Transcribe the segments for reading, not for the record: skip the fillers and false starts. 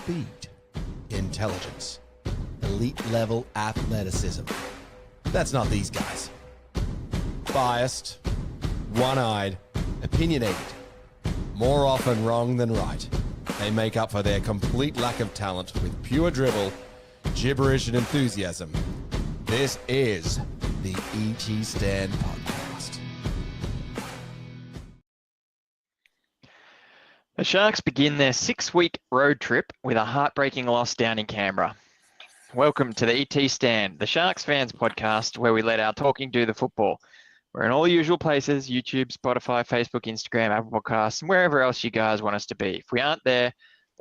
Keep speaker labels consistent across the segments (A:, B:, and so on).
A: speed, intelligence, elite-level athleticism. That's not these guys. Biased, one-eyed, opinionated, more often wrong than right. They make up for their complete lack of talent with pure dribble, gibberish, and enthusiasm. This is the ET Stand Podcast.
B: The Sharks begin their 6-week road trip with a heartbreaking loss down in Canberra. Welcome to the ET Stand, the Sharks fans podcast, where we let our talking do the football. We're in all the usual places: YouTube, Spotify, Facebook, Instagram, Apple Podcasts, and wherever else you guys want us to be. If we aren't there,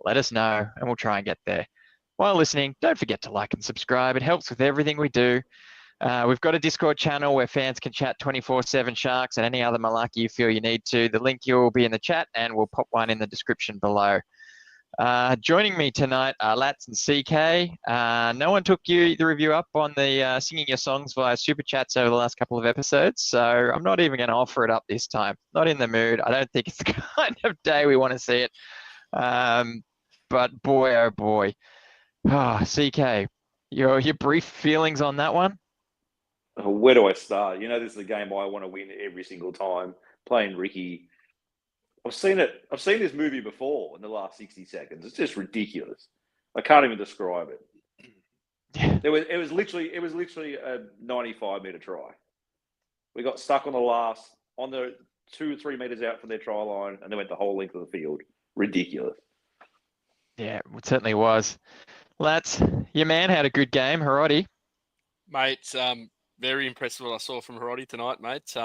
B: let us know and we'll try and get there. While listening, don't forget to like and subscribe. It helps with everything we do. We've got a Discord channel where fans can chat 24/7 Sharks and any other malarkey you feel you need to. The link will be in the chat and we'll pop one in the description below. Joining me tonight are Lats and CK. No one took either of you up on the singing your songs via Super Chats over the last couple of episodes, so I'm not even going to offer it up this time. Not in the mood. I don't think it's the kind of day we want to see it. But boy, oh boy. CK, your brief feelings on that one?
C: Where do I start? You know, this is a game I want to win every single time. Playing Ricky, I've seen this movie before in the last 60 seconds. It's just ridiculous. I can't even describe it.
B: Yeah.
C: It was literally a 95-meter try. We got stuck on the 2 or 3 meters out from their try line, and they went the whole length of the field. Ridiculous.
B: Yeah, it certainly was. Lats, your man had a good game, Hiroti.
D: Mate, very impressed with what I saw from Hiroti tonight, mate.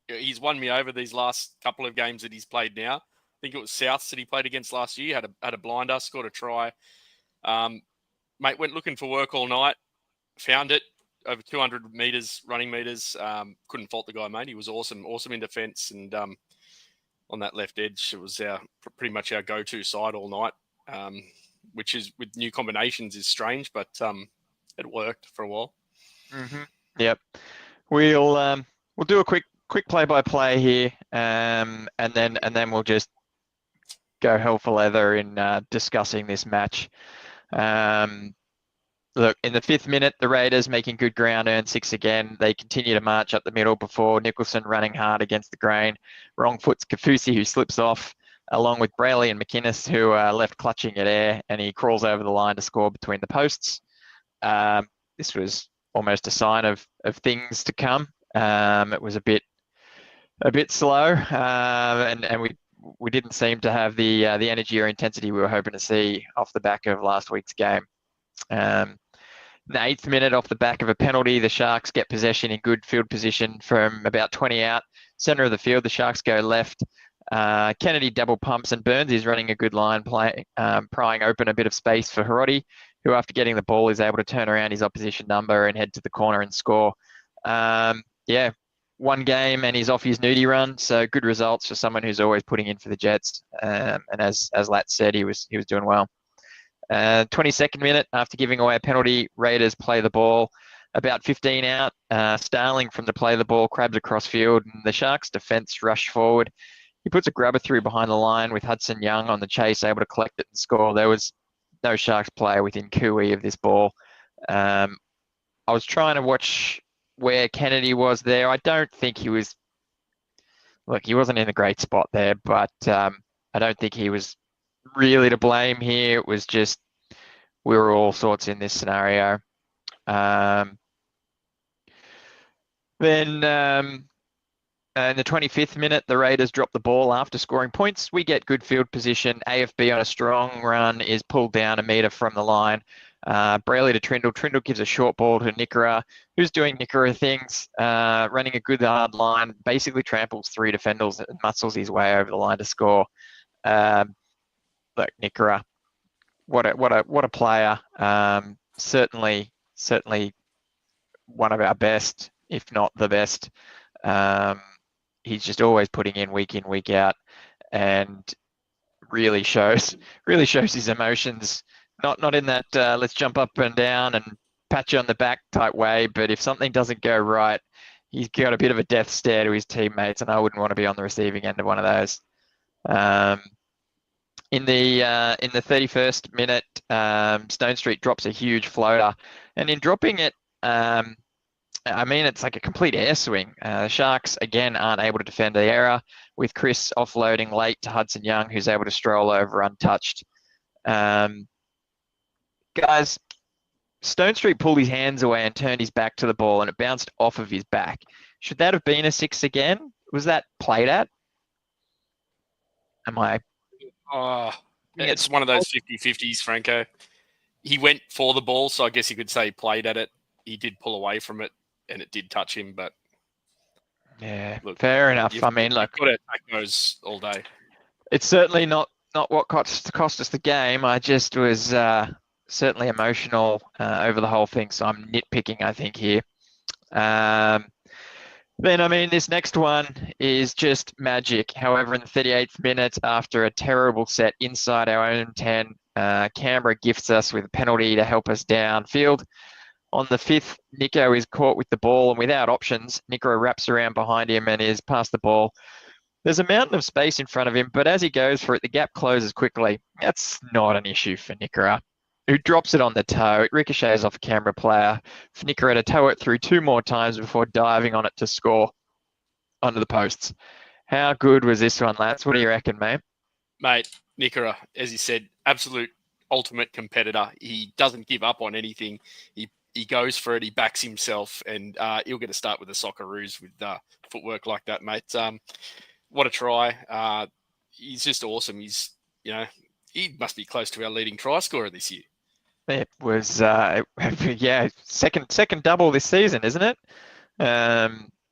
D: He's won me over these last couple of games that he's played now. I think it was Souths that he played against last year. Had a blinder, scored a try. Mate, went looking for work all night. Found it. Over 200 meters, running meters. Couldn't fault the guy, mate. He was awesome in defence. And on that left edge, it was pretty much our go-to side all night, which is with new combinations is strange, but it worked for a while.
B: Mm-hmm. Yep. We'll do a quick play-by-play here, and then we'll just go hell for leather in discussing this match. Look, in the 5th minute, the Raiders making good ground, earn 6 again. They continue to march up the middle before Nicholson running hard against the grain. Wrong foot's Kafusi, who slips off, along with Brayley and McInnes, who are left clutching at air, and he crawls over the line to score between the posts. This was almost a sign of things to come. It was a bit slow, and we didn't seem to have the energy or intensity we were hoping to see off the back of last week's game. In the 8th minute, off the back of a penalty, the Sharks get possession in good field position from about 20 out. Centre of the field, the Sharks go left. Kennedy double pumps and Burns is running a good line, prying open a bit of space for Hiroti, who after getting the ball is able to turn around his opposition number and head to the corner and score. One game and he's off his nudie run, so good results for someone who's always putting in for the Jets. And as Lat said, he was doing well. 22nd minute, after giving away a penalty, Raiders play the ball about 15 out. Starling from the play the ball crabs across field, and the Sharks defence rush forward. He puts a grubber through behind the line with Hudson Young on the chase, able to collect it and score. There was no Sharks player within cooey of this ball. I was trying to watch where Kennedy was there. I don't think he was... Look, he wasn't in a great spot there, but I don't think he was really to blame here. It was just we were all sorts in this scenario. Then in the 25th minute, the Raiders drop the ball after scoring points. We get good field position. AFB on a strong run is pulled down a metre from the line. Brayley to Trindle. Trindle gives a short ball to Nikora, who's doing Nikora things, running a good hard line, basically tramples 3 defenders and muscles his way over the line to score. Look, Nikora, what a player. Certainly one of our best, if not the best. He's just always putting in, week out, and really shows his emotions. Not in that let's jump up and down and pat you on the back type way, but if something doesn't go right, he's got a bit of a death stare to his teammates, and I wouldn't want to be on the receiving end of one of those. in the 31st minute, Stone Street drops a huge floater, and in dropping it, it's like a complete air swing. The Sharks again aren't able to defend the error, with Chris offloading late to Hudson Young, who's able to stroll over untouched. Guys, Stone Street pulled his hands away and turned his back to the ball, and it bounced off of his back. Should that have been a 6 again? Was that played at? Am I?
D: Oh, it's one of those 50-50s, Franco. He went for the ball, so I guess you could say he played at it. He did pull away from it, and it did touch him, but...
B: Yeah, look, fair enough. Look,
D: you've got to attack those all day.
B: It's certainly not what cost us the game. I just was certainly emotional over the whole thing, so I'm nitpicking, I think, here. Then, this next one is just magic. However, in the 38th minute, after a terrible set inside our own 10, Canberra gifts us with a penalty to help us downfield. On the 5th, Nico is caught with the ball, and without options, Nikora wraps around behind him and is past the ball. There's a mountain of space in front of him, but as he goes for it, the gap closes quickly. That's not an issue for Nikora, who drops it on the toe. It ricochets off a Canberra player. For Nikora to toe it through 2 more times before diving on it to score under the posts. How good was this one, lads? What do you reckon, mate?
D: Mate, Nikora, as you said, absolute ultimate competitor. He doesn't give up on anything. He goes for it. He backs himself, and he'll get a start with the Socceroos with footwork like that, mate. What a try! He's just awesome. He must be close to our leading try scorer this year.
B: It was second double this season, isn't it?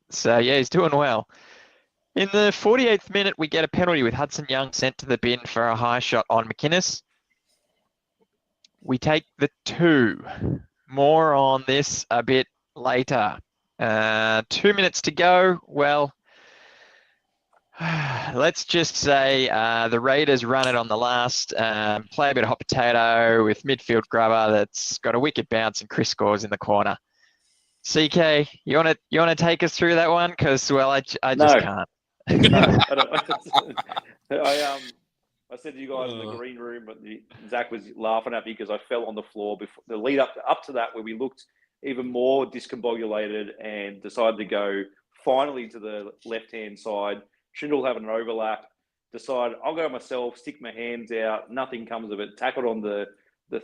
B: He's doing well. In the 48th minute, we get a penalty with Hudson Young sent to the bin for a high shot on McInnes. We take the 2. More on this a bit later. 2 minutes to go. Well, let's just say the Raiders run it on the last, play a bit of hot potato with midfield grubber that's got a wicked bounce, and Chris scores in the corner. CK, you want to take us through that one? Because I just can't.
C: No, I said to you guys in the green room, but Zach was laughing at me because I fell on the floor before the lead up to that, where we looked even more discombobulated and decided to go finally to the left-hand side. Trindle having an overlap, decided I'll go myself, stick my hands out, nothing comes of it, tackled on the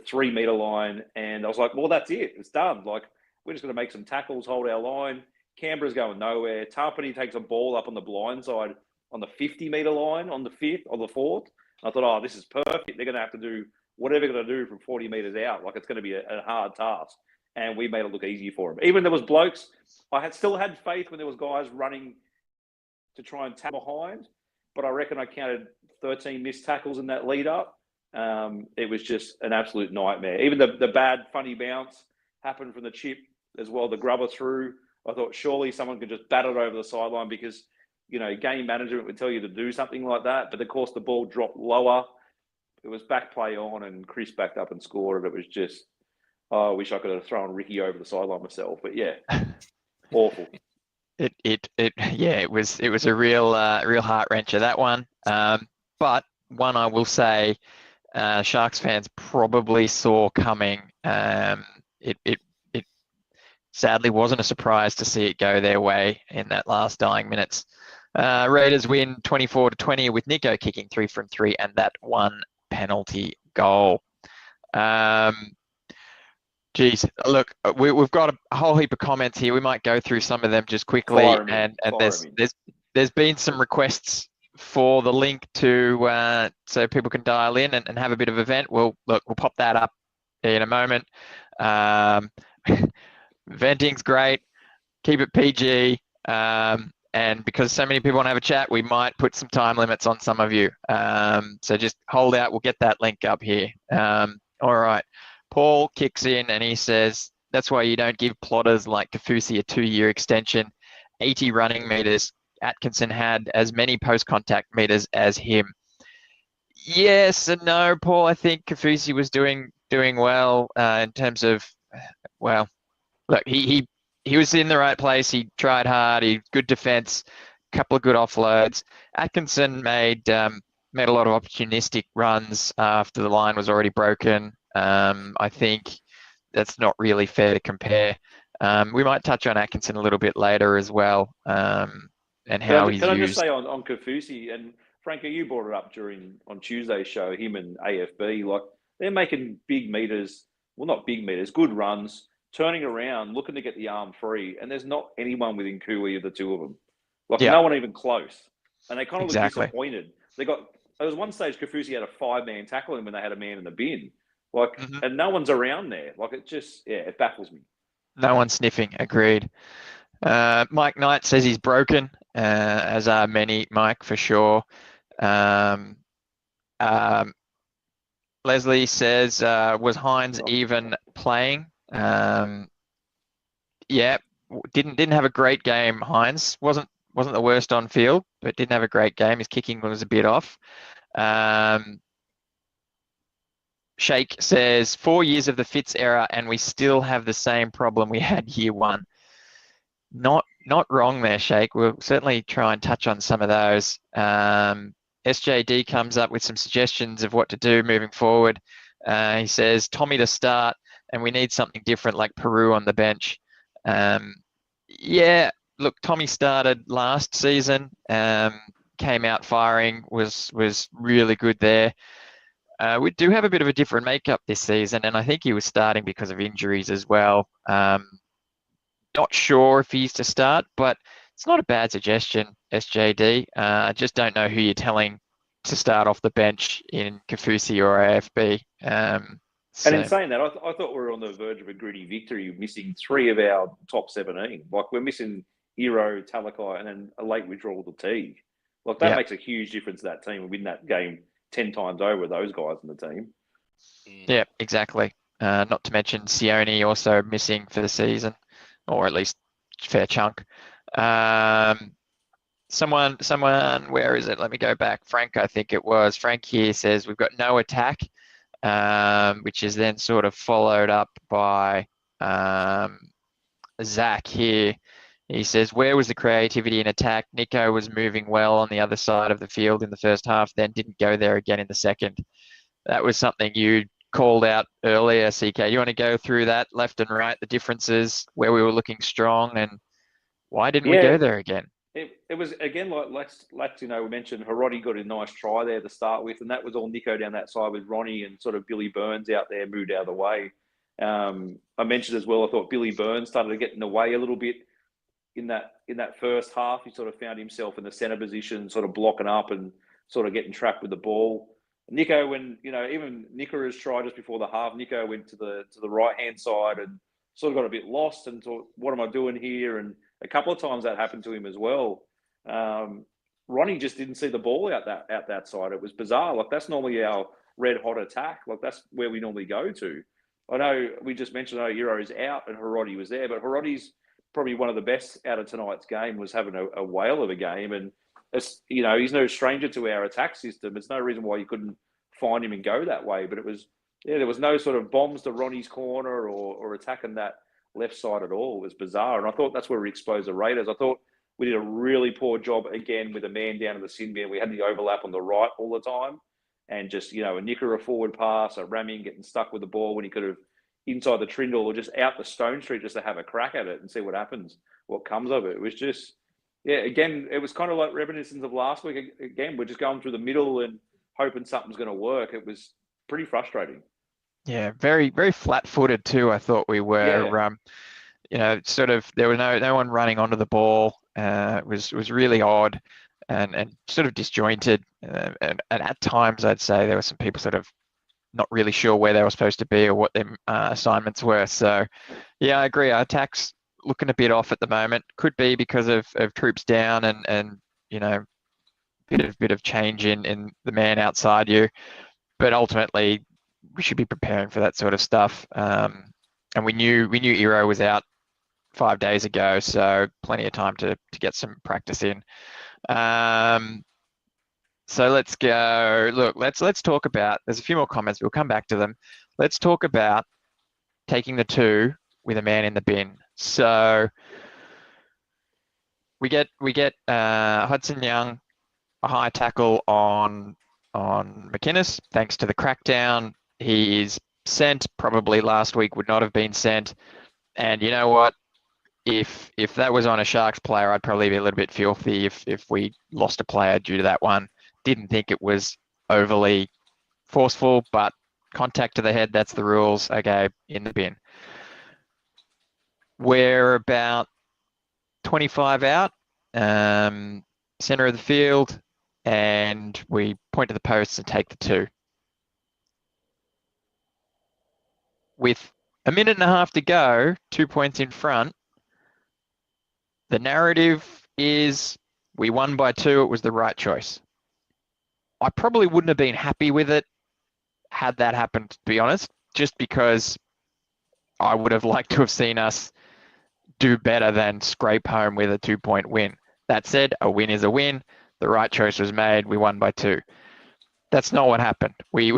C: 3 meter line, and I was like, well, that's it. It's done. Like, we're just going to make some tackles, hold our line. Canberra's going nowhere. Tarpany takes a ball up on the blind side on the 50 meter line on the 5th, on the 4th. I thought, oh, this is perfect. They're going to have to do whatever they're going to do from 40 metres out. Like, it's going to be a hard task. And we made it look easy for them. Even there was blokes, I still had faith when there was guys running to try and tap behind. But I reckon I counted 13 missed tackles in that lead up. It was just an absolute nightmare. Even the bad, funny bounce happened from the chip as well, the grubber through. I thought surely someone could just bat it over the sideline because, game management would tell you to do something like that. But of course, the ball dropped lower. It was back play on, and Chris backed up and scored it. It was just, I wish I could have thrown Ricky over the sideline myself. But yeah, awful.
B: It was a real heart wrencher, that one. But one I will say, Sharks fans probably saw coming. It sadly wasn't a surprise to see it go their way in that last dying minutes. Raiders win 24-20 with Nico kicking 3 from 3 and that 1 penalty goal. Look, we've got a whole heap of comments here. We might go through some of them just quickly. And there's been some requests for the link to so people can dial in and have a bit of an event. We'll pop that up in a moment. Venting's great. Keep it PG. And because so many people want to have a chat, we might put some time limits on some of you. So just hold out. We'll get that link up here. All right. Paul kicks in and he says, that's why you don't give plotters like Kafusi a 2-year extension. 80 running meters. Atkinson had as many post-contact meters as him. Yes and no, Paul. I think Kafusi was doing well in terms of, well, look, he was in the right place. He tried hard. He good defense, couple of good offloads. Atkinson made made a lot of opportunistic runs after the line was already broken. I think that's not really fair to compare. We might touch on Atkinson a little bit later as well, and how he's
C: Can I just
B: used.
C: say on Kafusi, and Franco, you brought it up on Tuesday's show, him and AFB, like they're making big meters, well, not big meters, good runs, turning around, looking to get the arm free, and there's not anyone within Cooey of the two of them. Like
B: Yeah.
C: no one even close. And they kind of
B: Exactly.
C: look disappointed. There was one stage Kafusi had a 5-man tackle him when they had a man in the bin. Like, and no one's around there. Like it just, it baffles me.
B: No one sniffing. Agreed. Mike Knight says he's broken, as are many, Mike, for sure. Leslie says, was Hines even playing? Yeah, didn't have a great game. Hines wasn't the worst on field, but didn't have a great game. His kicking was a bit off. Shake says 4 years of the Fitz era, and we still have the same problem we had year one. Not wrong there, Shake. We'll certainly try and touch on some of those. SJD comes up with some suggestions of what to do moving forward. He says Tommy to start, and we need something different like Peru on the bench. Yeah, look, Tommy started last season, came out firing, was really good there. We do have a bit of a different makeup this season, and I think he was starting because of injuries as well. Not sure if he's to start, but it's not a bad suggestion, SJD. I just don't know who you're telling to start off the bench in Kafusi or AFB.
C: And in saying that, I thought we were on the verge of a gritty victory, missing 3 of our top 17. Like we're missing Hero, Talakai, and then a late withdrawal to Teague. Like that makes a huge difference to that team and win that game 10 times over those guys in the team.
B: Yeah, exactly. Not to mention Sione also missing for the season, or at least a fair chunk. Someone, where is it? Let me go back. Frank, I think it was. Frank here says we've got no attack, which is then sort of followed up by Zach here. He says, where was the creativity in attack? Nico was moving well on the other side of the field in the first half, then didn't go there again in the second. That was something you called out earlier, CK. You want to go through that left and right, the differences, where we were looking strong, and why didn't we go there again?
C: It was, again, like Lex, we mentioned Hiroti got a nice try there to start with, and that was all Nico down that side with Ronnie and sort of Billy Burns out there, moved out of the way. I mentioned as well, I thought Billy Burns started to get in the way a little bit in that first half. He sort of found himself in the centre position, sort of blocking up and sort of getting trapped with the ball. Nico, when, even Nikora's try just before the half, Nico went to the right-hand side and sort of got a bit lost and thought, what am I doing here? And a couple of times that happened to him as well. Ronnie just didn't see the ball out that side. It was bizarre. Like that's normally our red-hot attack. Like that's where we normally go to. I know we just mentioned Hero's out and Hiroti was there, but Hiroti's probably one of the best out of tonight's game, was having a whale of a game. And it's, he's no stranger to our attack system. There's no reason why you couldn't find him and go that way. But it was, there was no sort of bombs to Ronnie's corner or attacking that left side at all. It was bizarre. And I thought that's where we exposed the Raiders. I thought we did a really poor job again with a man down in the sin bin. We had the overlap on the right all the time. And just, a Nikora forward pass, a Ramming getting stuck with the ball when he could have inside the trindle or just out the Stone Street just to have a crack at it and see what happens, what comes of it. It was just, again, it was kind of like reminiscence of last week. Again, we're just going through the middle and hoping something's going to work. It was pretty frustrating.
B: Yeah, very, very flat-footed too, I thought we were. Sort of there was no one running onto the ball. It was really odd and sort of disjointed. And at times, I'd say there were some people sort of not really sure where they were supposed to be or what their assignments were. So, yeah, I agree. Our attack's looking a bit off at the moment. Could be because of troops down and bit of change in the man outside you. But ultimately, we should be preparing for that sort of stuff. And we knew Iro was out 5 days ago, so plenty of time to get some practice in. So let's go. Look, let's talk about. There's a few more comments. We'll come back to them. Let's talk about taking the 2 with a man in the bin. So we get Hudson Young a high tackle on on McInnes. Thanks to the crackdown, he is sent. Probably last week would not have been sent. And you know what? If that was on a Sharks player, I'd probably be a little bit filthy if we lost a player due to that one. Didn't think it was overly forceful, but contact to the head, that's the rules. Okay, in the bin. We're about 25 out, center of the field, and we point to the posts and take the 2. With a minute and a half to go, 2 points in front, the narrative is we won by 2, it was the right choice. I probably wouldn't have been happy with it had that happened, to be honest, just because I would have liked to have seen us do better than scrape home with a 2-point win. That said, a win is a win. The right choice was made. We won by 2. That's not what happened. We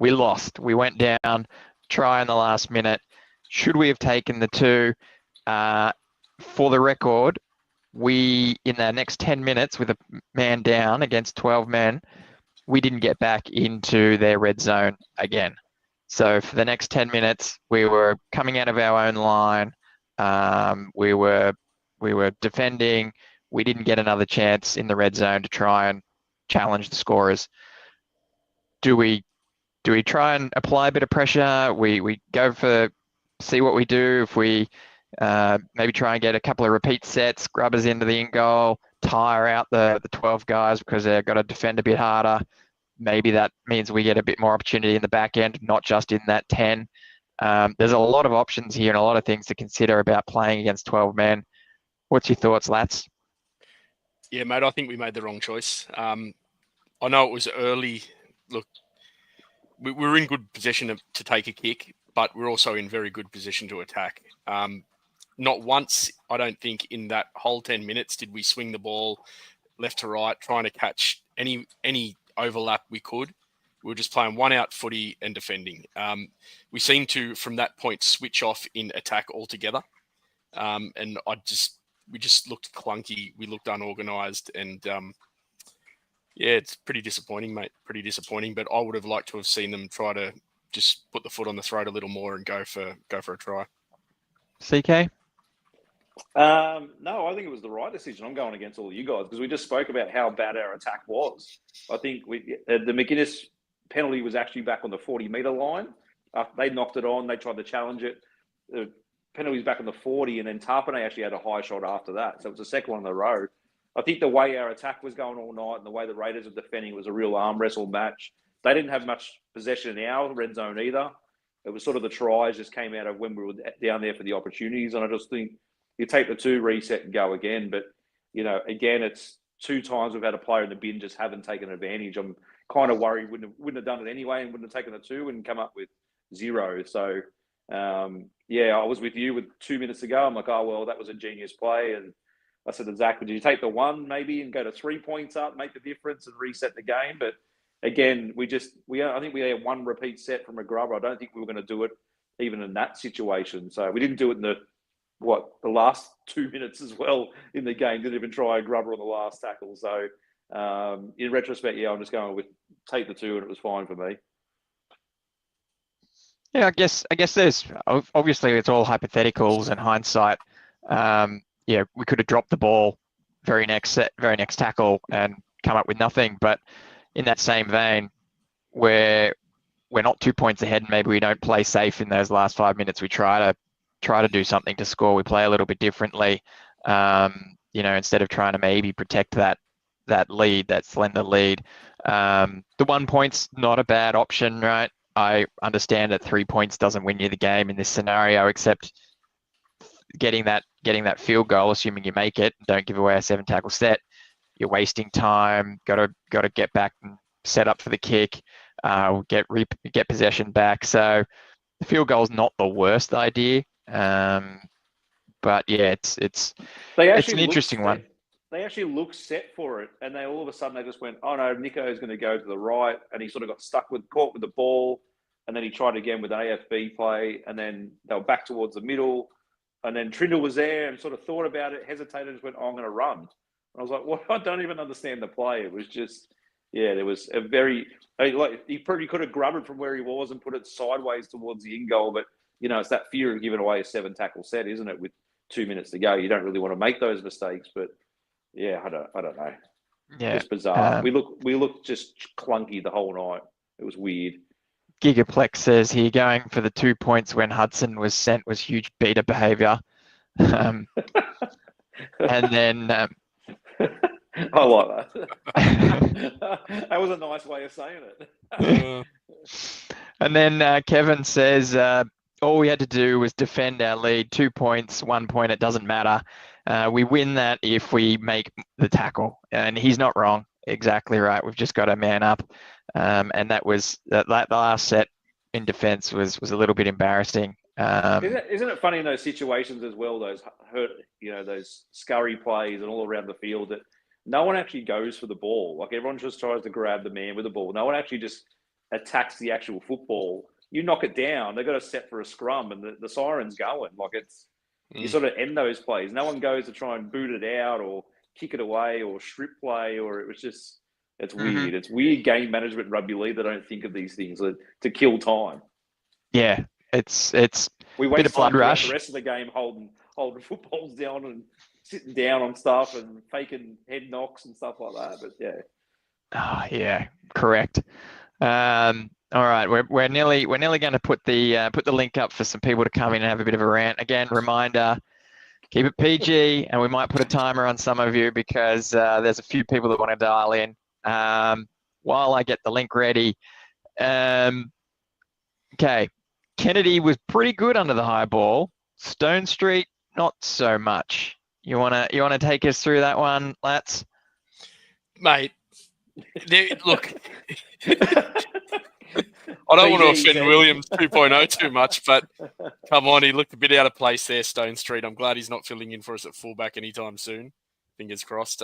B: lost. We went down, try in the last minute. Should we have taken the 2? For the record, we, in the next 10 minutes with a man down against 12 men, we didn't get back into their red zone again. So for the next 10 minutes, we were coming out of our own line. We were defending. We didn't get another chance in the red zone to try and challenge the scorers. Do we try and apply a bit of pressure? We go for see what we do. If we maybe try and get a couple of repeat sets, grubbers into the in goal, tire out the 12 guys because they've got to defend a bit harder. Maybe that means we get a bit more opportunity in the back end, not just in that 10. There's a lot of options here and a lot of things to consider about playing against 12 men. What's your thoughts, Lats?
D: Yeah, mate, I think we made the wrong choice. I know it was early. Look, we were in good position to take a kick, but we're also in very good position to attack. Not once, I don't think, in that whole 10 minutes did we swing the ball left to right, trying to catch any overlap we could. We were just playing one-out footy and defending. We seemed to, from that point, switch off in attack altogether. And we just looked clunky. We looked unorganised. And, yeah, it's pretty disappointing, mate. Pretty disappointing. But I would have liked to have seen them try to just put the foot on the throat a little more and go for a try.
B: CK?
C: No, I think it was the right decision. I'm going against all of you guys because we just spoke about how bad our attack was. I think the McInnes penalty was actually back on the 40-metre line. They knocked it on. They tried to challenge it. The penalty was back on the 40, and then Tarpanay actually had a high shot after that. So it was the second one in the row. I think the way our attack was going all night and the way the Raiders were defending was a real arm wrestle match. They didn't have much possession in our red zone either. It was sort of the tries just came out of when we were down there for the opportunities. And I just think you take the 2, reset and go again. But, you know, again, it's 2 times we've had a player in the bin just haven't taken advantage. I'm kind of worried wouldn't have done it anyway and wouldn't have taken the 2 and come up with 0. So, yeah, I was with you with 2 minutes ago. I'm like, oh, well, that was a genius play. And I said, exactly, did you take the 1 maybe and go to 3 points up, make the difference and reset the game? But again, I think we had 1 repeat set from a grubber. I don't think we were going to do it even in that situation. So we didn't do it in the last 2 minutes as well in the game. Didn't even try a grubber on the last tackle. So in retrospect, yeah, I'm just going with take the 2 and it was fine for me.
B: Yeah, I guess there's obviously it's all hypotheticals and hindsight. Yeah, we could have dropped the ball very next tackle and come up with nothing. But in that same vein, we're not 2 points ahead and maybe we don't play safe in those last 5 minutes. We try to do something to score. We play a little bit differently. You know, instead of trying to maybe protect that lead, that slender lead. The 1 point's not a bad option, right? I understand that 3 points doesn't win you the game in this scenario, except getting that field goal, assuming you make it, don't give away a 7 tackle set. You're wasting time. Got to get back and set up for the kick. Get possession back. So the field goal is not the worst idea. But yeah, it's an interesting one.
C: They actually looked set for it, and they all of a sudden they just went, "Oh no, Nico's going to go to the right," and he sort of got caught with the ball, and then he tried again with an AFB play, and then they were back towards the middle, and then Trindle was there and sort of thought about it, hesitated, just went, "Oh, I'm going to run." And I was like, "What? I don't even understand the play." It was just Yeah, there was a very like he probably could have grabbed it from where he was and put it sideways towards the in goal, but it's that fear of giving away a 7-tackle set, isn't it? With 2 minutes to go, you don't really want to make those mistakes. But yeah, I don't know.
B: Yeah.
C: Just bizarre. We looked just clunky the whole night. It was weird.
B: Gigaplex says here going for the 2 points when Hudson was sent was huge beta behaviour. And then
C: I like that. That was a nice way of saying it.
B: And then Kevin says all we had to do was defend our lead. 2 points, 1 point, it doesn't matter. We win that if we make the tackle. And he's not wrong. Exactly right. We've just got to man up. And that last set in defence was a little bit embarrassing.
C: Isn't it funny in those situations as well? Those those scurry plays and all around the field that no one actually goes for the ball. Like everyone just tries to grab the man with the ball. No one actually just attacks the actual football. You knock it down. They've got to set for a scrum, and the siren's going. Like you sort of end those plays. No one goes to try and boot it out or kick it away or strip play. Or it was just it's weird. It's weird game management in rugby league. They don't think of these things to kill time.
B: Yeah, it's
C: we
B: bit of blood rush.
C: The rest of the game holding footballs down and sitting down on stuff and faking head knocks and stuff like that. But yeah.
B: Oh, yeah, correct. All right, we're nearly going to put the link up for some people to come in and have a bit of a rant. Again, reminder, keep it PG, and we might put a timer on some of you because there's a few people that want to dial in. While I get the link ready. Okay, Kennedy was pretty good under the high ball. Stone Street, not so much. You wanna take us through that one, Lats?
D: Mate, look, I don't want to offend Williams 2.0 too much, but come on, he looked a bit out of place there, Stone Street. I'm glad he's not filling in for us at fullback anytime soon. Fingers crossed.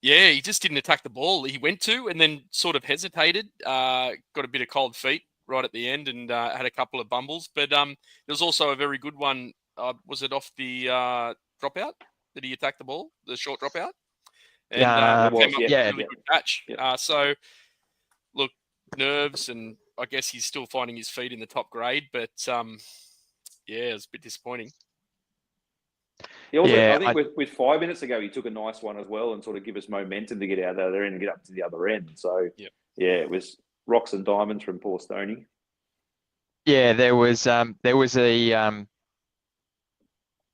D: Yeah, he just didn't attack the ball. He went to and then sort of hesitated, got a bit of cold feet right at the end and had a couple of bumbles. But there was also a very good one. Was it off the dropout? Did he attack the ball, the short dropout? And came up with a really good catch.
C: Yeah.
D: So, look, nerves, and I guess he's still finding his feet in the top grade. But, yeah, it was a bit disappointing.
C: He also, I think with 5 minutes ago, he took a nice one as well and sort of give us momentum to get out of there and get up to the other end. So, yeah, it was rocks and diamonds from poor Stoney.
B: Yeah, there was a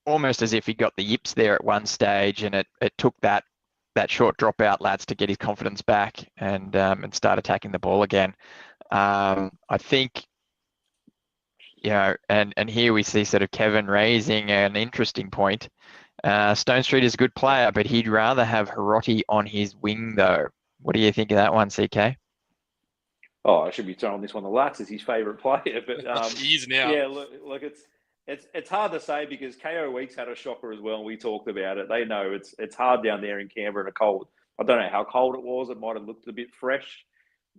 B: almost as if he got the yips there at one stage, and it took that short dropout, Lads, to get his confidence back and start attacking the ball again. I think, and here we see sort of Kevin raising an interesting point. Stone Street is a good player, but he'd rather have Hiroti on his wing, though. What do you think of that one, CK?
C: Oh, I should be throwing this one to Lats as his favourite player, but
D: he is now.
C: Yeah, look, it's hard to say because KO Weeks had a shocker as well. And we talked about it. They know it's hard down there in Canberra in a cold. I don't know how cold it was. It might have looked a bit fresh,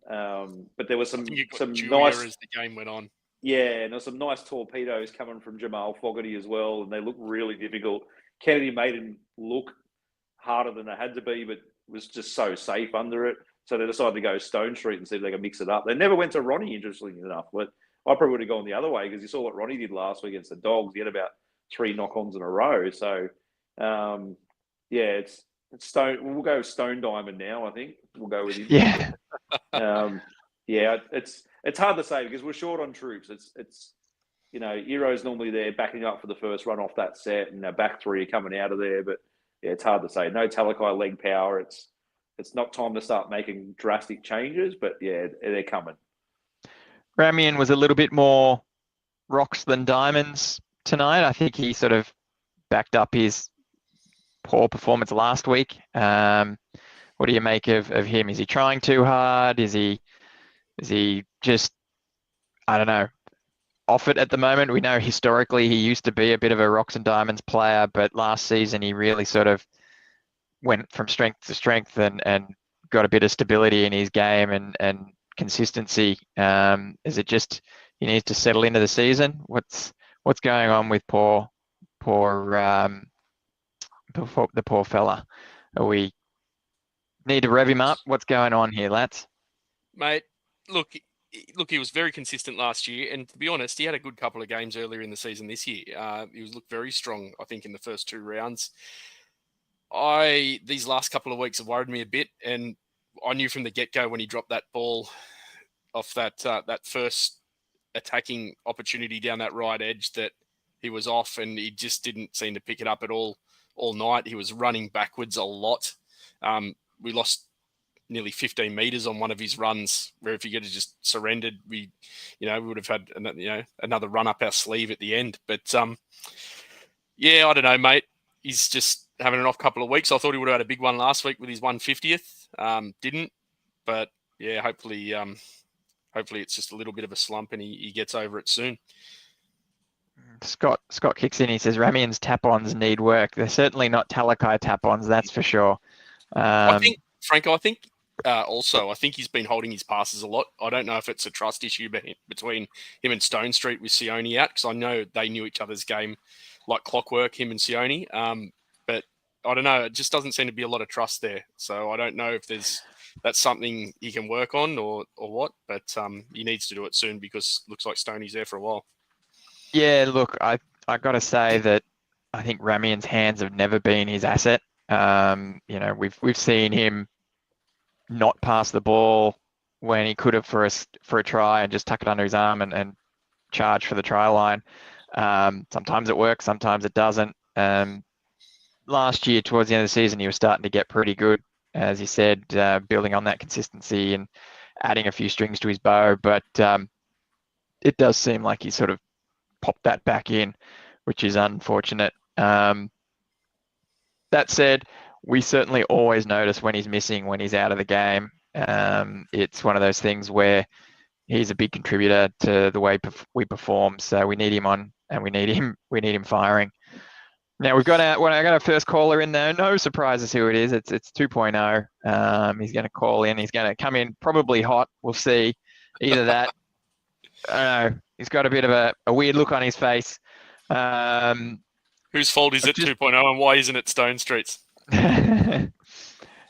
C: but there was some nice
D: as the game went on.
C: Yeah, and there was some nice torpedoes coming from Jamal Fogarty as well, and they looked really difficult. Kennedy made him look harder than they had to be, but was just so safe under it. So they decided to go Stone Street and see if they could mix it up. They never went to Ronnie, interestingly enough. But I probably would have gone the other way because you saw what Ronnie did last week against the Dogs. He had about 3 knock-ons in a row. So, it's Stone. We'll go Stone Diamond now, I think. We'll go with him.
B: Yeah.
C: It's hard to say because we're short on troops. It's Eero's normally there backing up for the first run off that set, and our back three are coming out of there. But yeah, it's hard to say. No Talakai leg power. It's not time to start making drastic changes, but yeah, they're coming.
B: Ramian was a little bit more rocks than diamonds tonight. I think he sort of backed up his poor performance last week. What do you make of him? Is he trying too hard? Is he just, I don't know, off it at the moment? We know historically he used to be a bit of a rocks and diamonds player, but last season he really sort of went from strength to strength and got a bit of stability in his game and consistency. Is it just he needs to settle into the season? What's going on with the poor fella? Are we Need to rev him up? What's going on here, lads?
D: Mate, look, he was very consistent last year, and to be honest, he had a good couple of games earlier in the season this year. He was looked very strong, I think, in the first 2 rounds. These last couple of weeks have worried me a bit, and I knew from the get-go when he dropped that ball off that first attacking opportunity down that right edge that he was off, and he just didn't seem to pick it up at all night. He was running backwards a lot. We lost nearly 15 meters on one of his runs, where if he could have just surrendered, we would have had another run up our sleeve at the end. But I don't know, mate. He's just having an off couple of weeks. I thought he would have had a big one last week with his 150th. Didn't, but yeah, hopefully it's just a little bit of a slump and he gets over it soon.
B: Scott kicks in. He says Ramian's tap-ons need work. They're certainly not Talakai tap-ons, that's for sure.
D: I think Franco. I think he's been holding his passes a lot. I don't know if it's a trust issue between him and Stone Street with Sione out, because I know they knew each other's game like clockwork, him and Sione. But I don't know. It just doesn't seem to be a lot of trust there. So I don't know if that's something he can work on or what. But he needs to do it soon, because it looks like Stoney's there for a while.
B: Yeah, look, I got to say that I think Ramian's hands have never been his asset. We've seen him not pass the ball when he could have for a try and just tuck it under his arm and charge for the try line. Sometimes it works, sometimes it doesn't. Last year, towards the end of the season, he was starting to get pretty good, as you said, building on that consistency and adding a few strings to his bow. But it does seem like he sort of popped that back in, which is unfortunate. That said, we certainly always notice when he's missing, when he's out of the game. It's one of those things where he's a big contributor to the way we perform. So we need him on, and we need him firing. Now I got our first caller in there. No surprises who it is. It's 2.0. He's going to call in. He's going to come in probably hot. We'll see. Either that. I don't know. He's got a bit of a weird look on his face.
D: Whose fault is it 2.0, and why isn't it Stone Street's?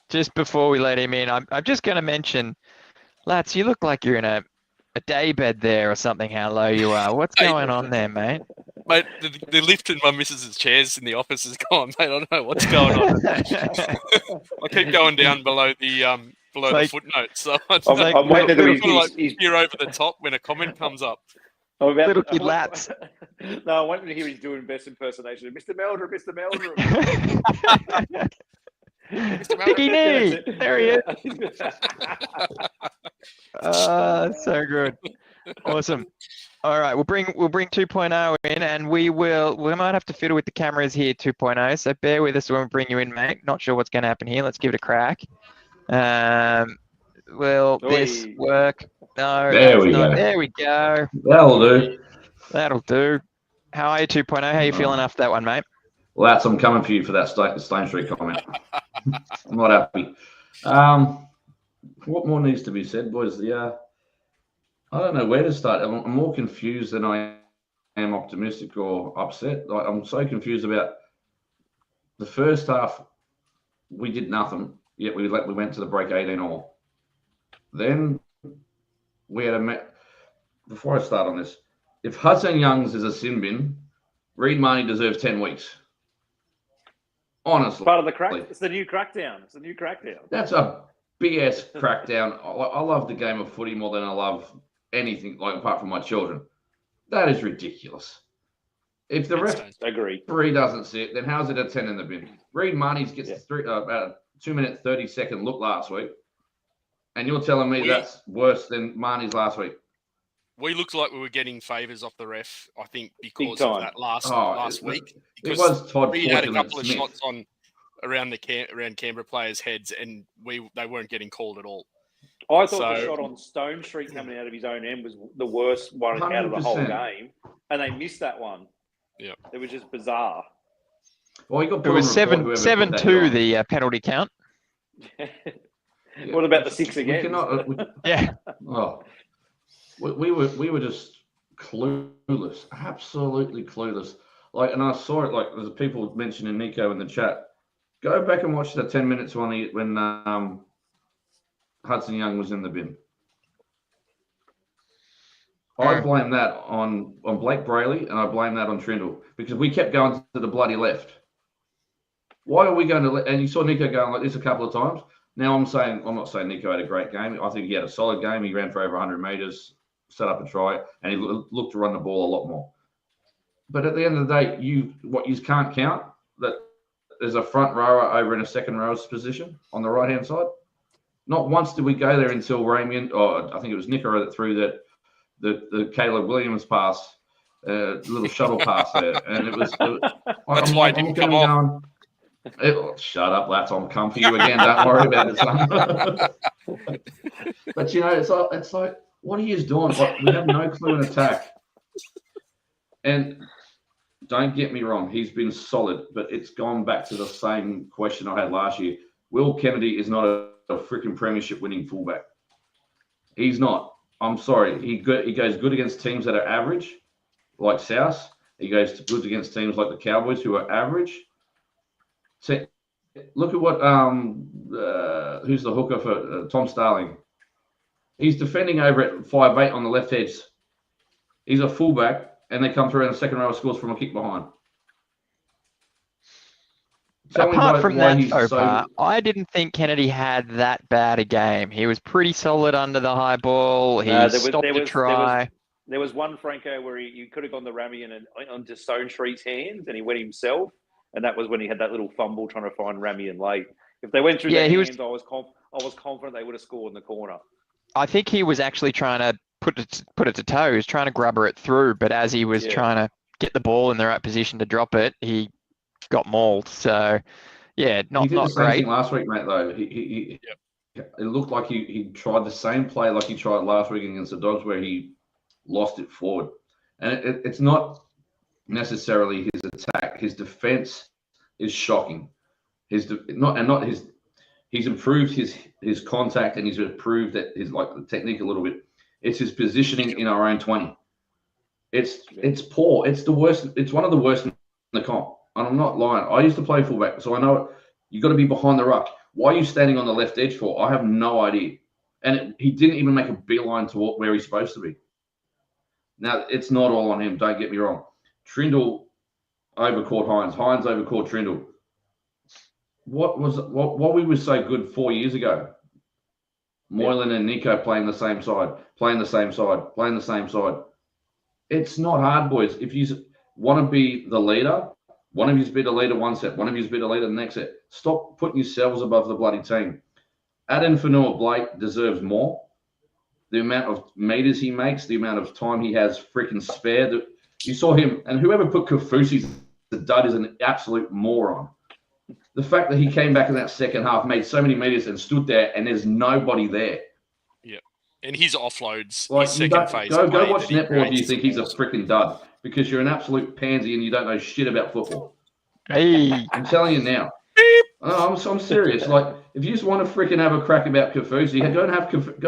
B: Just before we let him in, I'm just going to mention, Lats, you look like you're in a day bed there or something, how low you are. What's going on there, mate?
D: Mate, the lift in my missus's chairs in the office is gone, mate. I don't know what's going on. I keep going down below the the footnotes. So
C: I'm waiting to
D: hear over the top when a comment comes up.
B: Little kid Lats.
C: No, I want to hear he's doing best impersonation. Mr. Meldrum.
B: Biggie knee. There he is. So good. Awesome. All right, we'll bring 2.0 in, and we might have to fiddle with the cameras here, 2.0. So bear with us when we bring you in, mate. Not sure what's going to happen here. Let's give it a crack. Will this work? No.
E: There we go.
B: There we go.
E: That'll do.
B: How are you, 2.0? How are you feeling after that one, mate?
E: Well, I'm coming for you for that Stone Street comment. I'm not happy. What more needs to be said, boys? I don't know where to start. I'm more confused than I am optimistic or upset. I'm so confused about the first half. We did nothing, yet we went to the break 18-all. Then we had before I start on this, if Hudson Youngs is a sin bin, Reed Marnie deserves 10 weeks. Honestly.
C: Part of the crack. It's the new crackdown.
E: That's a BS crackdown. I love the game of footy more than I love anything, apart from my children. That is ridiculous. If the referee doesn't see it, then how's it a 10 in the bin? Reed Marnie's gets about a 2-minute 30-second look last week, and you're telling me that's worse than Marnie's last week?
D: We looked like we were getting favours off the ref, I think, because of that last week. Because
E: it was Todd
D: we had a couple
E: Smith.
D: of shots around Canberra players' heads, and they weren't getting called at all.
C: I thought the shot on Stone Street coming out of his own end was the worst one 100%. Out of the whole game, and they missed that one.
D: Yeah, it
C: was just bizarre.
E: Well, it
B: was 7-2 the penalty count.
C: What about the 6 again?
B: Yeah.
E: Oh. We were just clueless, absolutely clueless. And I saw it. There's people mentioning Nico in the chat. Go back and watch the 10 minutes when Hudson Young was in the bin. I blame that on Blake Brayley, and I blame that on Trindle, because we kept going to the bloody left. Why are we going to? And you saw Nico going like this a couple of times. Now I'm not saying Nico had a great game. I think he had a solid game. He ran for over 100 meters, set up a try, and he looked to run the ball a lot more. But at the end of the day, you can't count that there's a front rower over in a second rower's position on the right hand side. Not once did we go there until Ramian, or I think it was Nikora that threw that. The Caleb Williams pass, little shuttle pass there, and it was.
D: That's why it didn't come off.
E: Shut up, lads! I'm coming for you again. Don't worry about it, son. But it's like, what are you doing? Like, we have no clue in attack. And don't get me wrong, he's been solid, but it's gone back to the same question I had last year. Will Kennedy is not a freaking premiership winning fullback. He's not. I'm sorry. He goes good against teams that are average, like South. He goes good against teams like the Cowboys, who are average. So, look at what who's the hooker for Tom Starling? He's defending over at 5'8" on the left edge. He's a fullback, and they come through in the second row, scores from a kick behind.
B: Apart from that, so far, I didn't think Kennedy had that bad a game. He was pretty solid under the high ball. He stopped the try.
C: There was one, Franco, where you could have gone the Ramian and onto Stone Street's hands, and he went himself. And that was when he had that little fumble trying to find Ramian late. If they went through their hands, I was confident they would have scored in the corner.
B: I think he was actually trying to put it to toe. He was trying to grubber it through, but as he was trying to get the ball in the right position to drop it, he got mauled. So, yeah, not
E: the same
B: great.
E: Thing last week, mate. Though it looked like he tried the same play like he tried last week against the Dogs, where he lost it forward. And it's not necessarily his attack. His defense is shocking. He's improved his contact, and he's improved the technique a little bit. It's his positioning in our own 20. It's poor. It's the worst. It's one of the worst in the comp. And I'm not lying. I used to play fullback, so I know you got to be behind the ruck. Why are you standing on the left edge for? I have no idea. And he didn't even make a beeline to where he's supposed to be. Now, it's not all on him. Don't get me wrong. Trindle overcaught Hines. Hines overcaught Trindle. What we were so good 4 years ago? Moylan and Nico playing the same side. It's not hard, boys. If you want to be the leader, one of you's be the leader one set, one of you's be the leader the next set. Stop putting yourselves above the bloody team. Adam Fanua Blake deserves more. The amount of meters he makes, the amount of time he has freaking spare. You saw him, and whoever put Kafusi the dud is an absolute moron. The fact that he came back in that second half, made so many meters and stood there, and there's nobody there.
D: Yeah. And his offloads,
E: like,
D: his second phase.
E: Go watch netball if you think he's a freaking dud, because you're an absolute pansy and you don't know shit about football.
B: Hey,
E: I'm telling you now. I'm serious. Like, if you just want to freaking have a crack about Kafusi, go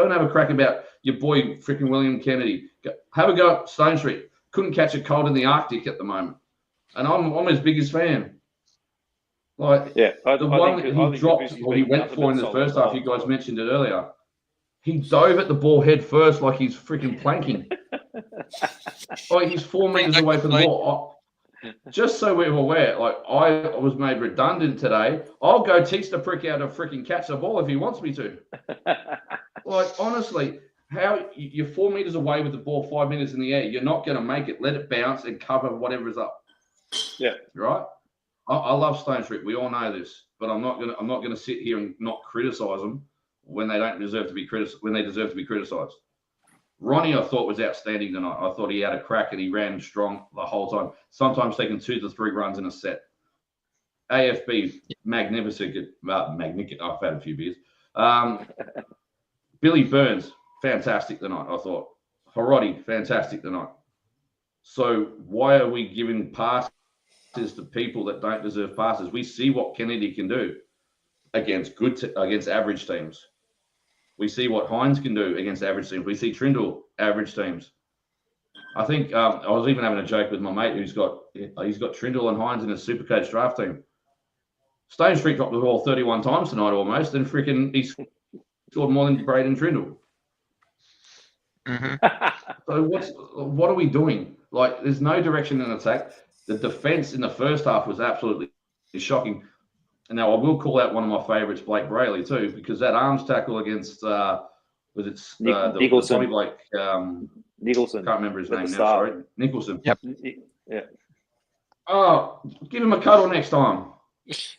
E: and have a crack about your boy freaking William Kennedy. Have a go at Stone Street. Couldn't catch a cold in the Arctic at the moment, and I'm his biggest fan. Like, the one he dropped or he went for in the first half, you guys mentioned it earlier. He dove at the ball head first like he's freaking planking. Like, he's 4 meters away from the ball. Just so we're aware, like, I was made redundant today. I'll go teach the prick how to freaking catch the ball if he wants me to. Like, honestly, how you're 4 meters away with the ball 5 minutes in the air, you're not going to make it. Let it bounce and cover whatever's up.
C: Yeah.
E: Right? I love Stone Street. We all know this, but I'm not gonna sit here and not criticize them when they don't deserve to be when they deserve to be criticized. Ronnie, I thought, was outstanding tonight. I thought he had a crack and he ran strong the whole time. Sometimes taking 2 to 3 runs in a set. AFB, magnificent. I've had a few beers. Billy Burns, fantastic tonight, I thought. Hiroti, fantastic tonight. So why are we giving passes to people that don't deserve passes? We see what Kennedy can do against against average teams. We see what Hines can do against average teams. We see Trindle average teams. I think I was even having a joke with my mate who's got Trindle and Hines in a Supercoach draft team. Stone Street dropped the ball 31 times tonight almost, and freaking scored more than Braden Trindle. So what are we doing? Like, there's no direction in attack. The defense in the first half was absolutely shocking. And now I will call out one of my favourites, Blake Brayley, too, because that arms tackle against
C: Nicholson.
E: Bonnie Blake,
C: Nicholson.
E: Can't remember his
C: At
E: name
C: the
E: now.
C: start.
E: Sorry, Nicholson.
B: Yep.
C: Yeah.
E: Oh, give him a cuddle next time.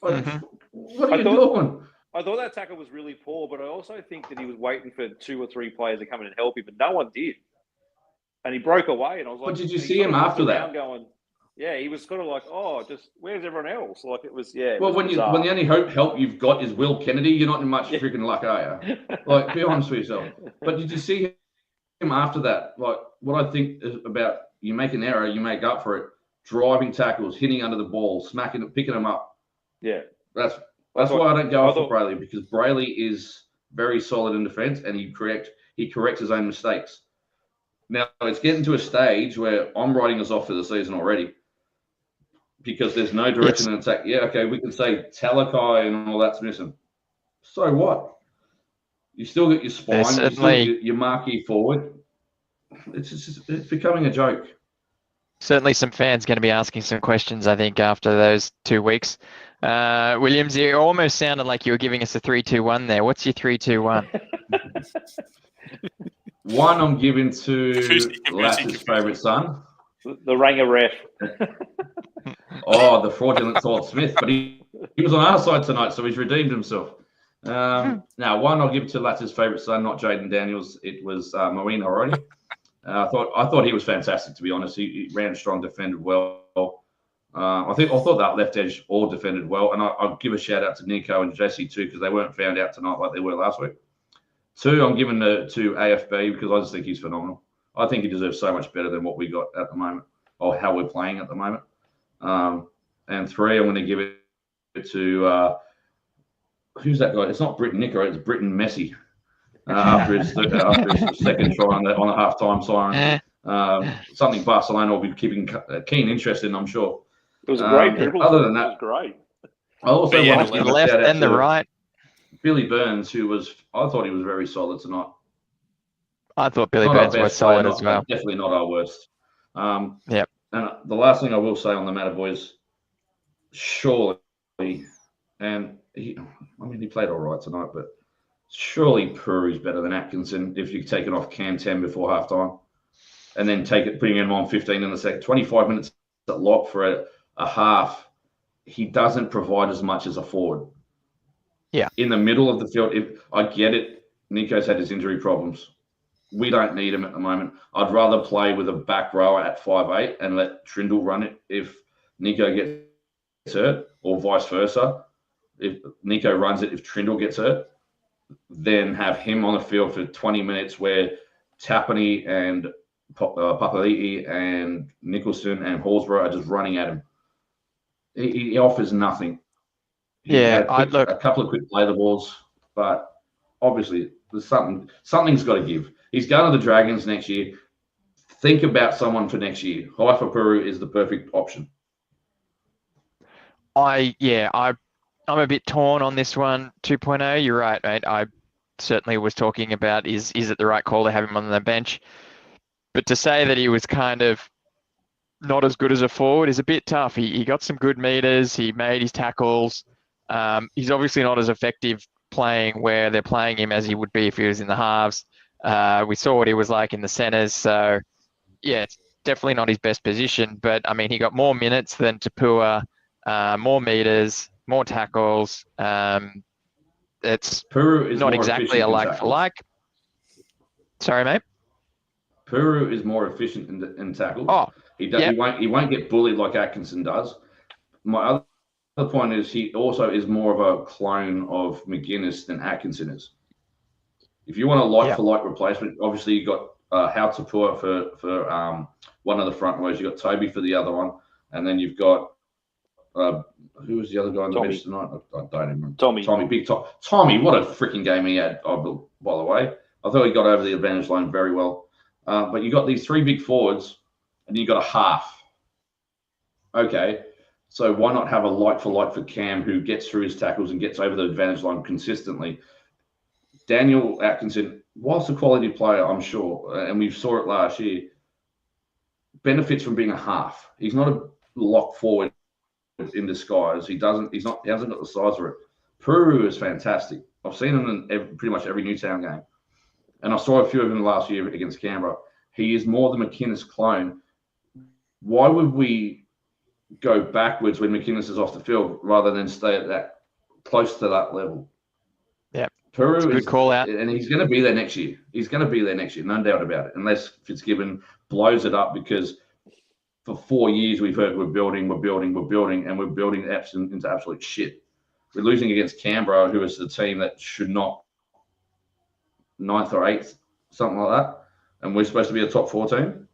E: What are you doing?
C: I thought that tackle was really poor, but I also think that he was waiting for 2 or 3 players to come in and help him, but no one did. And he broke away, and I was like,
E: But did you see him after that?
C: Going, yeah, he was kind of like, oh, just where's everyone else? Like it was, yeah.
E: Well, when the only help you've got is Will Kennedy, you're not in much freaking luck, are you? Like, be honest with yourself. But did you see him after that? Like, what I think is about, you make an error, you make up for it. Driving tackles, hitting under the ball, smacking it, picking them up.
C: Yeah,
E: that's why I don't go off for Brayley, because Brayley is very solid in defence and he corrects his own mistakes. Now it's getting to a stage where I'm writing us off for the season already because there's no direction in attack. Yeah, okay, we can say Talakai and all that's missing. So what? You still get your spine, you still get your marquee forward. It's becoming a joke.
B: Certainly some fans going to be asking some questions, I think, after those 2 weeks. Williams, you almost sounded like you were giving us a 3-2-1 there. What's your 3-2-1?
E: One I'm giving to Lass's favourite son.
C: The Ranger ref.
E: The fraudulent Todd Smith. But he was on our side tonight, so he's redeemed himself. Now, one I'll give to Lass's favourite son, not Jaden Daniels. It was Moeen already. I thought he was fantastic, to be honest. He ran strong, defended well. I thought that left edge all defended well, and I'll give a shout out to Nico and Jesse too, because they weren't found out tonight like they were last week. 2, I'm giving to AFB because I just think he's phenomenal. I think he deserves so much better than what we got at the moment, or how we're playing at the moment. And 3, I'm going to give it to who's that guy? It's not Briton Nikora, it's Briton Messi. After his second try on the half-time siren. Something Barcelona will be keeping a keen interest in, I'm sure.
C: It was a great dribble.
E: Other than that,
C: it was great.
E: I also want to
B: the left and the right.
E: Billy Burns, I thought he was very solid tonight.
B: I thought Billy Burns was solid as well.
E: Definitely not our worst.
B: Yep.
E: And the last thing I will say on the matter, boys, surely, and he played all right tonight, but surely Puru's better than Atkinson if you're taking off Cam 10 before halftime and then putting him on 15 in the second. 25 minutes at lock for a half. He doesn't provide as much as a forward.
B: Yeah.
E: In the middle of the field, I get it. Nico's had his injury problems. We don't need him at the moment. I'd rather play with a back rower at 5'8" and let Trindle run it if Nico gets hurt, or vice versa. If Nico runs it, if Trindle gets hurt, then have him on the field for 20 minutes where Tapani and Papali'i and Nicholson and Horsburgh are just running at him. He offers nothing. A couple of quick play the balls, but obviously there's something's got to give. He's going to the Dragons next year. Think about someone for next year. Haifa Puru is the perfect option.
B: I'm a bit torn on this one. 2.0. You're right, mate. I certainly was talking about is it the right call to have him on the bench, but to say that he was kind of not as good as a forward is a bit tough. He got some good meters. He made his tackles. He's obviously not as effective playing where they're playing him as he would be if he was in the halves. We saw what he was like in the centers. So, yeah, it's definitely not his best position. But, I mean, he got more minutes than Tapua, more meters, more tackles. It's
E: Puru is
B: not exactly a like for like. Sorry, mate.
E: Puru is more efficient in tackles.
B: Oh,
E: he won't get bullied like Atkinson does. My other point is he also is more of a clone of McGuinness than Atkinson is. If you want a like for like replacement, obviously you got Hal Tapua for one of the front rows. You got Toby for the other one, and then you've got who was the other guy on the bench tonight? I don't remember. Tommy, what a freaking game he had, by the way. I thought he got over the advantage line very well. But you got these 3 big forwards, and you got a half. Okay, so why not have a like for Cam who gets through his tackles and gets over the advantage line consistently? Daniel Atkinson, whilst a quality player, I'm sure, and we saw it last year, benefits from being a half. He's not a lock forward in disguise. He hasn't got the size for it. Puru is fantastic. I've seen him in pretty much every Newtown game, and I saw a few of him last year against Canberra. He is more the McInnes clone. Why would we go backwards when McInnes is off the field rather than stay at that close to that level?
B: Yeah,
E: Puru
B: good call out,
E: and he's going to be there next year. He's going to be there next year, no doubt about it. Unless Fitzgibbon blows it up, because for 4 years we've heard we're building, and we're building into absolute shit. We're losing against Canberra, who is the team that should not 9th or 8th, something like that, and we're supposed to be a top 4 team.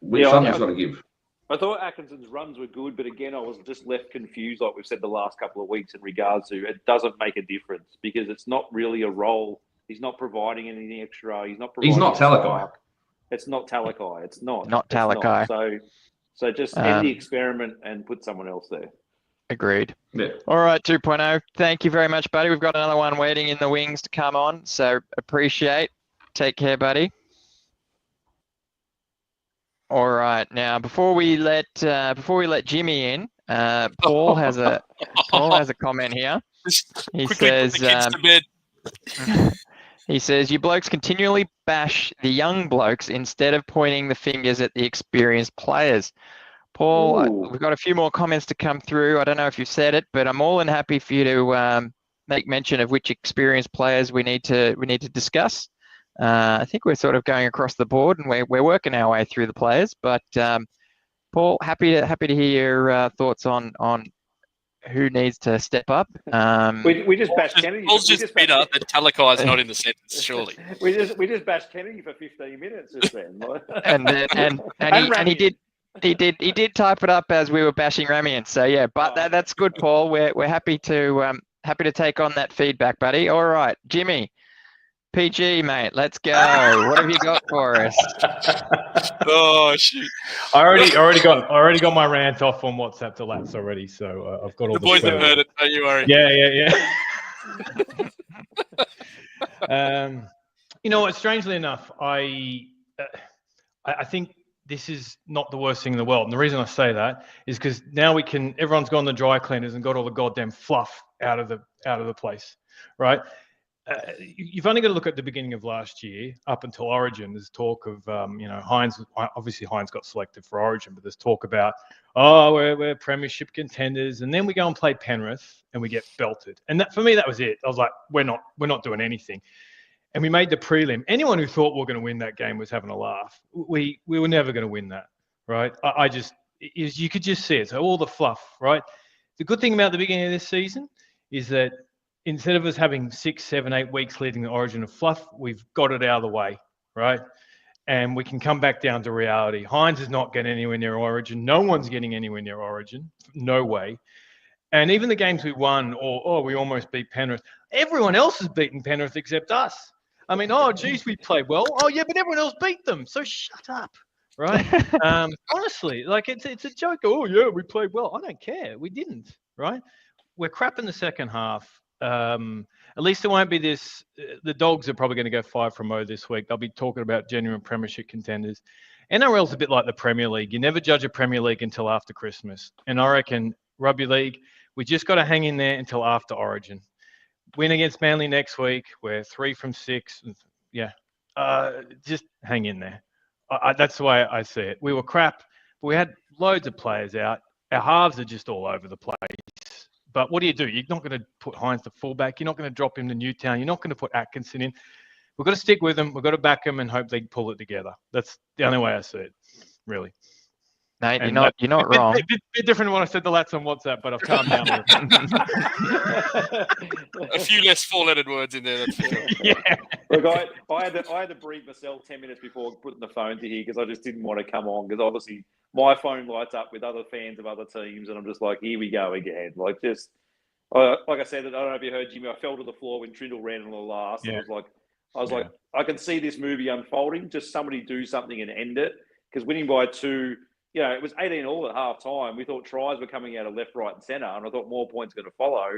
E: Something's got to give.
C: I thought Atkinson's runs were good, but again, I was just left confused, like we've said the last couple of weeks, in regards to it doesn't make a difference because it's not really a role. He's not providing anything extra. He's not
E: Talakai.
C: It's not Talakai. It's not.
B: Not Talakai.
C: So just end the experiment and put someone else there.
B: Agreed.
E: Yeah.
B: All right, 2.0. Thank you very much, buddy. We've got another one waiting in the wings to come on, so appreciate. Take care, buddy. All right, now before we let Jimmy in, Paul has a comment here. He says, he says, you blokes continually bash the young blokes instead of pointing the fingers at the experienced players. Paul, we've got a few more comments to come through. I don't know if you've said it, but I'm more than happy for you to make mention of which experienced players we need to discuss. I think we're sort of going across the board, and we're working our way through the players. But Paul, happy to hear your thoughts on who needs to step up.
C: We just bashed Kennedy.
D: Paul's just bitter that Talakai is not in the sentence. Surely
C: we just bashed Kennedy for 15 minutes just then.
B: and he did type it up as we were bashing Ramian. So yeah, but that's good, Paul. We're happy to take on that feedback, buddy. All right, Jimmy. PG, mate, let's go. What have you got for us?
D: Oh shoot!
F: I already got my rant off on WhatsApp to Lats already, so I've got all
D: the boys have heard it. Don't you worry.
F: Yeah. You know what? Strangely enough, I think this is not the worst thing in the world, and the reason I say that is because now everyone's gone to dry cleaners and got all the goddamn fluff out of the place, right? You've only got to look at the beginning of last year up until Origin. There's talk of, Hines got selected for Origin, but there's talk about, we're premiership contenders. And then we go and play Penrith and we get belted. And that, for me, that was it. I was like, we're not doing anything. And we made the prelim. Anyone who thought we were going to win that game was having a laugh. We were never going to win that, right? You could just see it. So all the fluff, right? The good thing about the beginning of this season is that instead of us having 6, 7, 8 weeks leading the Origin of fluff, we've got it out of the way, right? And we can come back down to reality. Hines is not getting anywhere near Origin. No one's getting anywhere near Origin. No way. And even the games we won, or we almost beat Penrith, everyone else has beaten Penrith except us. I mean, geez, we played well. Oh, yeah, but everyone else beat them. So shut up, right? Honestly, like it's a joke. Oh, yeah, we played well. I don't care. We didn't, right? We're crap in the second half. At least there won't be this. The Dogs are probably going to go 5 from 0 this week. They'll be talking about genuine premiership contenders. NRL's a bit like the Premier League. You never judge a Premier League until after Christmas. And I reckon Rugby League, we just got to hang in there until after Origin. Win against Manly next week. We're 3 from 6. Yeah. Just hang in there. That's the way I see it. We were crap, but we had loads of players out. Our halves are just all over the place. But what do? You're not going to put Hines to fullback. You're not going to drop him to Newtown. You're not going to put Atkinson in. We've got to stick with them. We've got to back them and hope they pull it together. That's the only way I see it, really.
B: Mate, you're not wrong.
F: A bit different than what I said to Lats on WhatsApp, but I've calmed down a little.
D: A few less 4-lettered words in there. That's for sure.
F: Yeah.
C: Look, I had to brief myself 10 minutes before putting the phone to here because I just didn't want to come on because obviously my phone lights up with other fans of other teams and I'm just like, here we go again. Like I said, I don't know if you heard, Jimmy, I fell to the floor when Trindle ran on the last. Yeah. I was like, I can see this movie unfolding. Just somebody do something and end it because winning by 2, it was 18 all at half time. We thought tries were coming out of left, right and centre and I thought more points going to follow.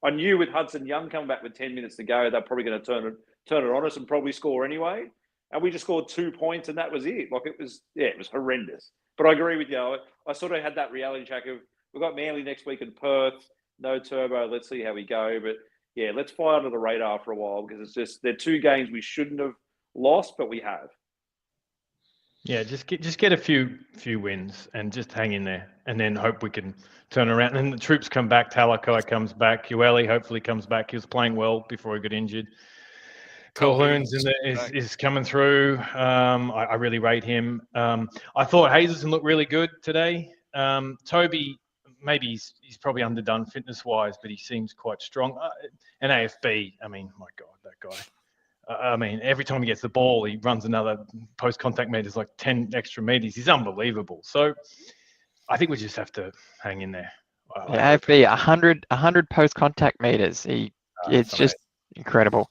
C: I knew with Hudson Young coming back with 10 minutes to go, they're probably going to turn it on us and probably score anyway. And we just scored 2 points, and that was it. Like, it was horrendous. But I agree with you. I sort of had that reality check of, we've got Manly next week in Perth, no Turbo. Let's see how we go. But yeah, let's fly under the radar for a while, because it's just, they're 2 games we shouldn't have lost, but we have.
F: Yeah, just get a few wins and just hang in there, and then hope we can turn around. And then the troops come back. Talakai comes back. Ueli hopefully comes back. He was playing well before he got injured. Colquhoun's is coming through. I really rate him. I thought Hazelton looked really good today. Toby, maybe he's probably underdone fitness-wise, but he seems quite strong. And AFB, I mean, my God, that guy. I mean, every time he gets the ball, he runs another post-contact meters, like 10 extra meters. He's unbelievable. So I think we just have to hang in there.
B: AFB, 100 post-contact meters. It's just incredible.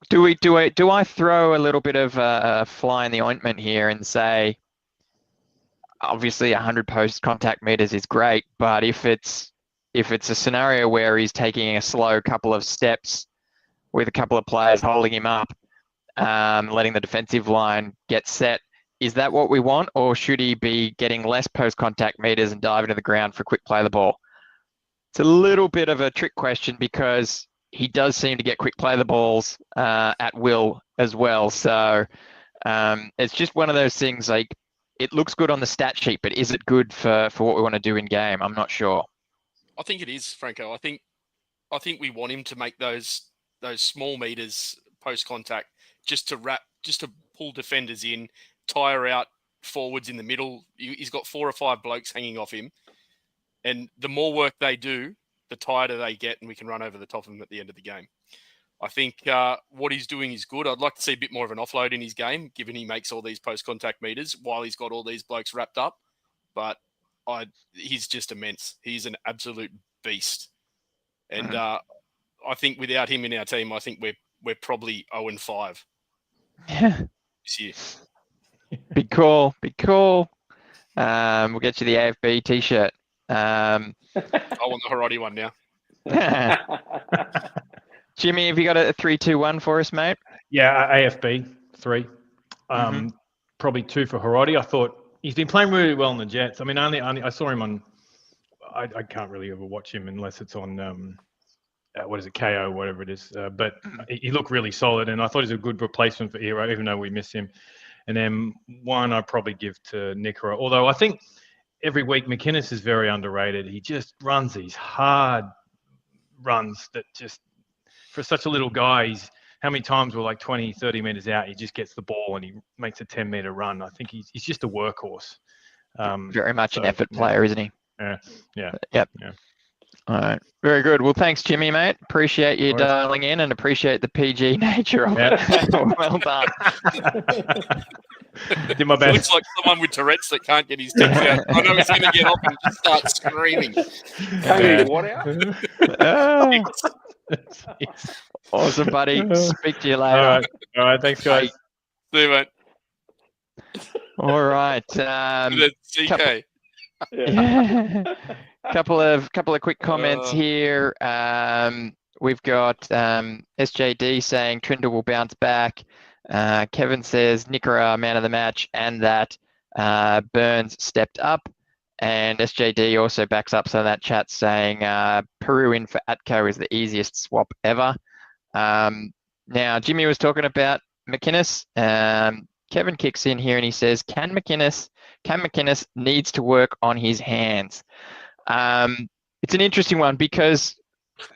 B: Do I throw a little bit of a fly in the ointment here and say, obviously 100 post-contact meters is great, but if it's a scenario where he's taking a slow couple of steps with a couple of players holding him up, letting the defensive line get set, is that what we want, or should he be getting less post-contact meters and diving to the ground for quick play of the ball? It's a little bit of a trick question, because he does seem to get quick play the balls at will as well. So it's just one of those things, like, it looks good on the stat sheet, but is it good for what we want to do in game? I'm not sure.
D: I think it is, Franco. I think we want him to make those small meters post contact, just to pull defenders in, tire out forwards in the middle. He's got 4 or 5 blokes hanging off him, and the more work they do, the tighter they get, and we can run over the top of them at the end of the game. I think what he's doing is good. I'd like to see a bit more of an offload in his game, given he makes all these post-contact meters while he's got all these blokes wrapped up. But he's just immense. He's an absolute beast. And I think without him in our team, I think we're probably 0-5 this year.
B: Big call. We'll get you the AFB t-shirt.
D: I want the Harodi one now.
B: Jimmy, have you got a 3-2-1 for us, mate?
F: Yeah, AFB 3. Probably 2 for Harodi. I thought he's been playing really well in the Jets. I mean, only I saw him on. I can't really ever watch him unless it's on what is it, KO, whatever it is. But he looked really solid, and I thought he was a good replacement for Hero, even though we miss him. And then 1 I'd probably give to Nikora. Although I think every week McInnes is very underrated. He just runs these hard runs that just, for such a little guy, how many times we're like 20, 30 meters out, he just gets the ball and he makes a 10-meter run. I think he's just a workhorse.
B: Very much an effort player, isn't he?
F: Yeah.
B: Yep.
F: Yeah.
B: All right. Very good. Well, thanks, Jimmy, mate. Appreciate you dialing in and appreciate the PG nature of it. Well done.
F: Did my best.
D: Looks like someone with Tourette's that can't get his teeth out. I know he's going to get off and just start screaming.
C: Hey, what out?
B: Awesome, buddy. Speak to you later.
F: All right. Thanks, guys.
D: See you, mate.
B: All right.
D: CK.
B: Couple of quick comments here. We've got SJD saying Trindle will bounce back. Kevin says Nikora man of the match, and that Burns stepped up. And SJD also backs up some of that chat, saying Peru in for Atco is the easiest swap ever. Now, Jimmy was talking about McInnes. Kevin kicks in here and he says, Can McInnes needs to work on his hands? It's an interesting one, because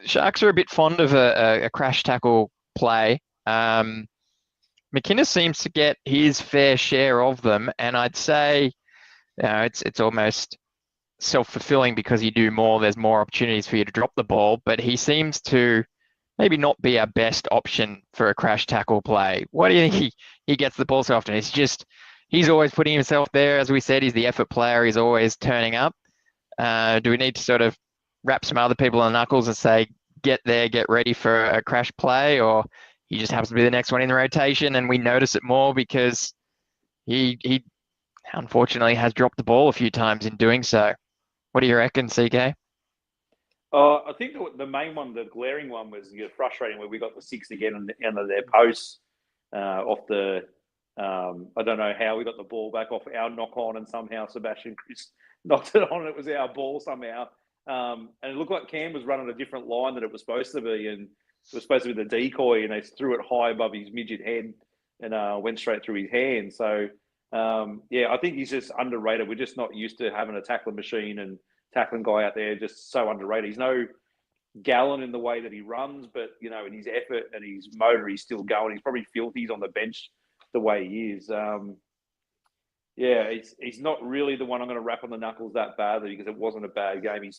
B: Sharks are a bit fond of a crash tackle play. McInnes seems to get his fair share of them, and I'd say it's almost self-fulfilling, because you do more, there's more opportunities for you to drop the ball, but he seems to maybe not be our best option for a crash tackle play. Why do you think he gets the ball so often? He's always putting himself there. As we said, he's the effort player. He's always turning up. Do we need to sort of wrap some other people on the knuckles and say, get there, get ready for a crash play? Or he just happens to be the next one in the rotation and we notice it more because he unfortunately has dropped the ball a few times in doing so. What do you reckon, CK?
C: I think the main one, the glaring one, was frustrating where we got the 6 again under their posts off the. I don't know how we got the ball back off our knock on, and somehow Sebastian Chris knocked it on. It was our ball somehow, and it looked like Cam was running a different line than it was supposed to be, and it was supposed to be the decoy, and they threw it high above his midget head and went straight through his hand. So I think he's just underrated. We're just not used to having a tackling machine and tackling guy out there, just so underrated. He's no Gallon in the way that he runs, but in his effort and his motor, he's still going. He's probably filthy. He's on the bench the way he is. He's not really the one I'm going to rap on the knuckles that badly, because it wasn't a bad game.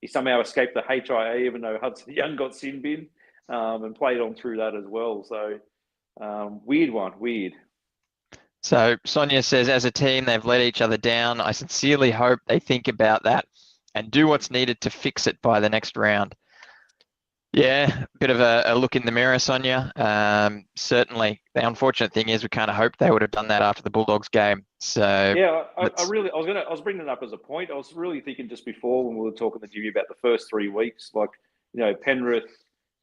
C: He somehow escaped the HIA, even though Hudson Young got sin bin and played on through that as well. So weird.
B: So Sonia says, as a team, they've let each other down. I sincerely hope they think about that and do what's needed to fix it by the next round. Yeah, a bit of a look in the mirror, Sonia. Certainly, the unfortunate thing is we kind of hoped they would have done that after the Bulldogs game. So
C: yeah, I was bringing it up as a point. I was really thinking just before when we were talking to Jimmy about the first 3 weeks, like Penrith,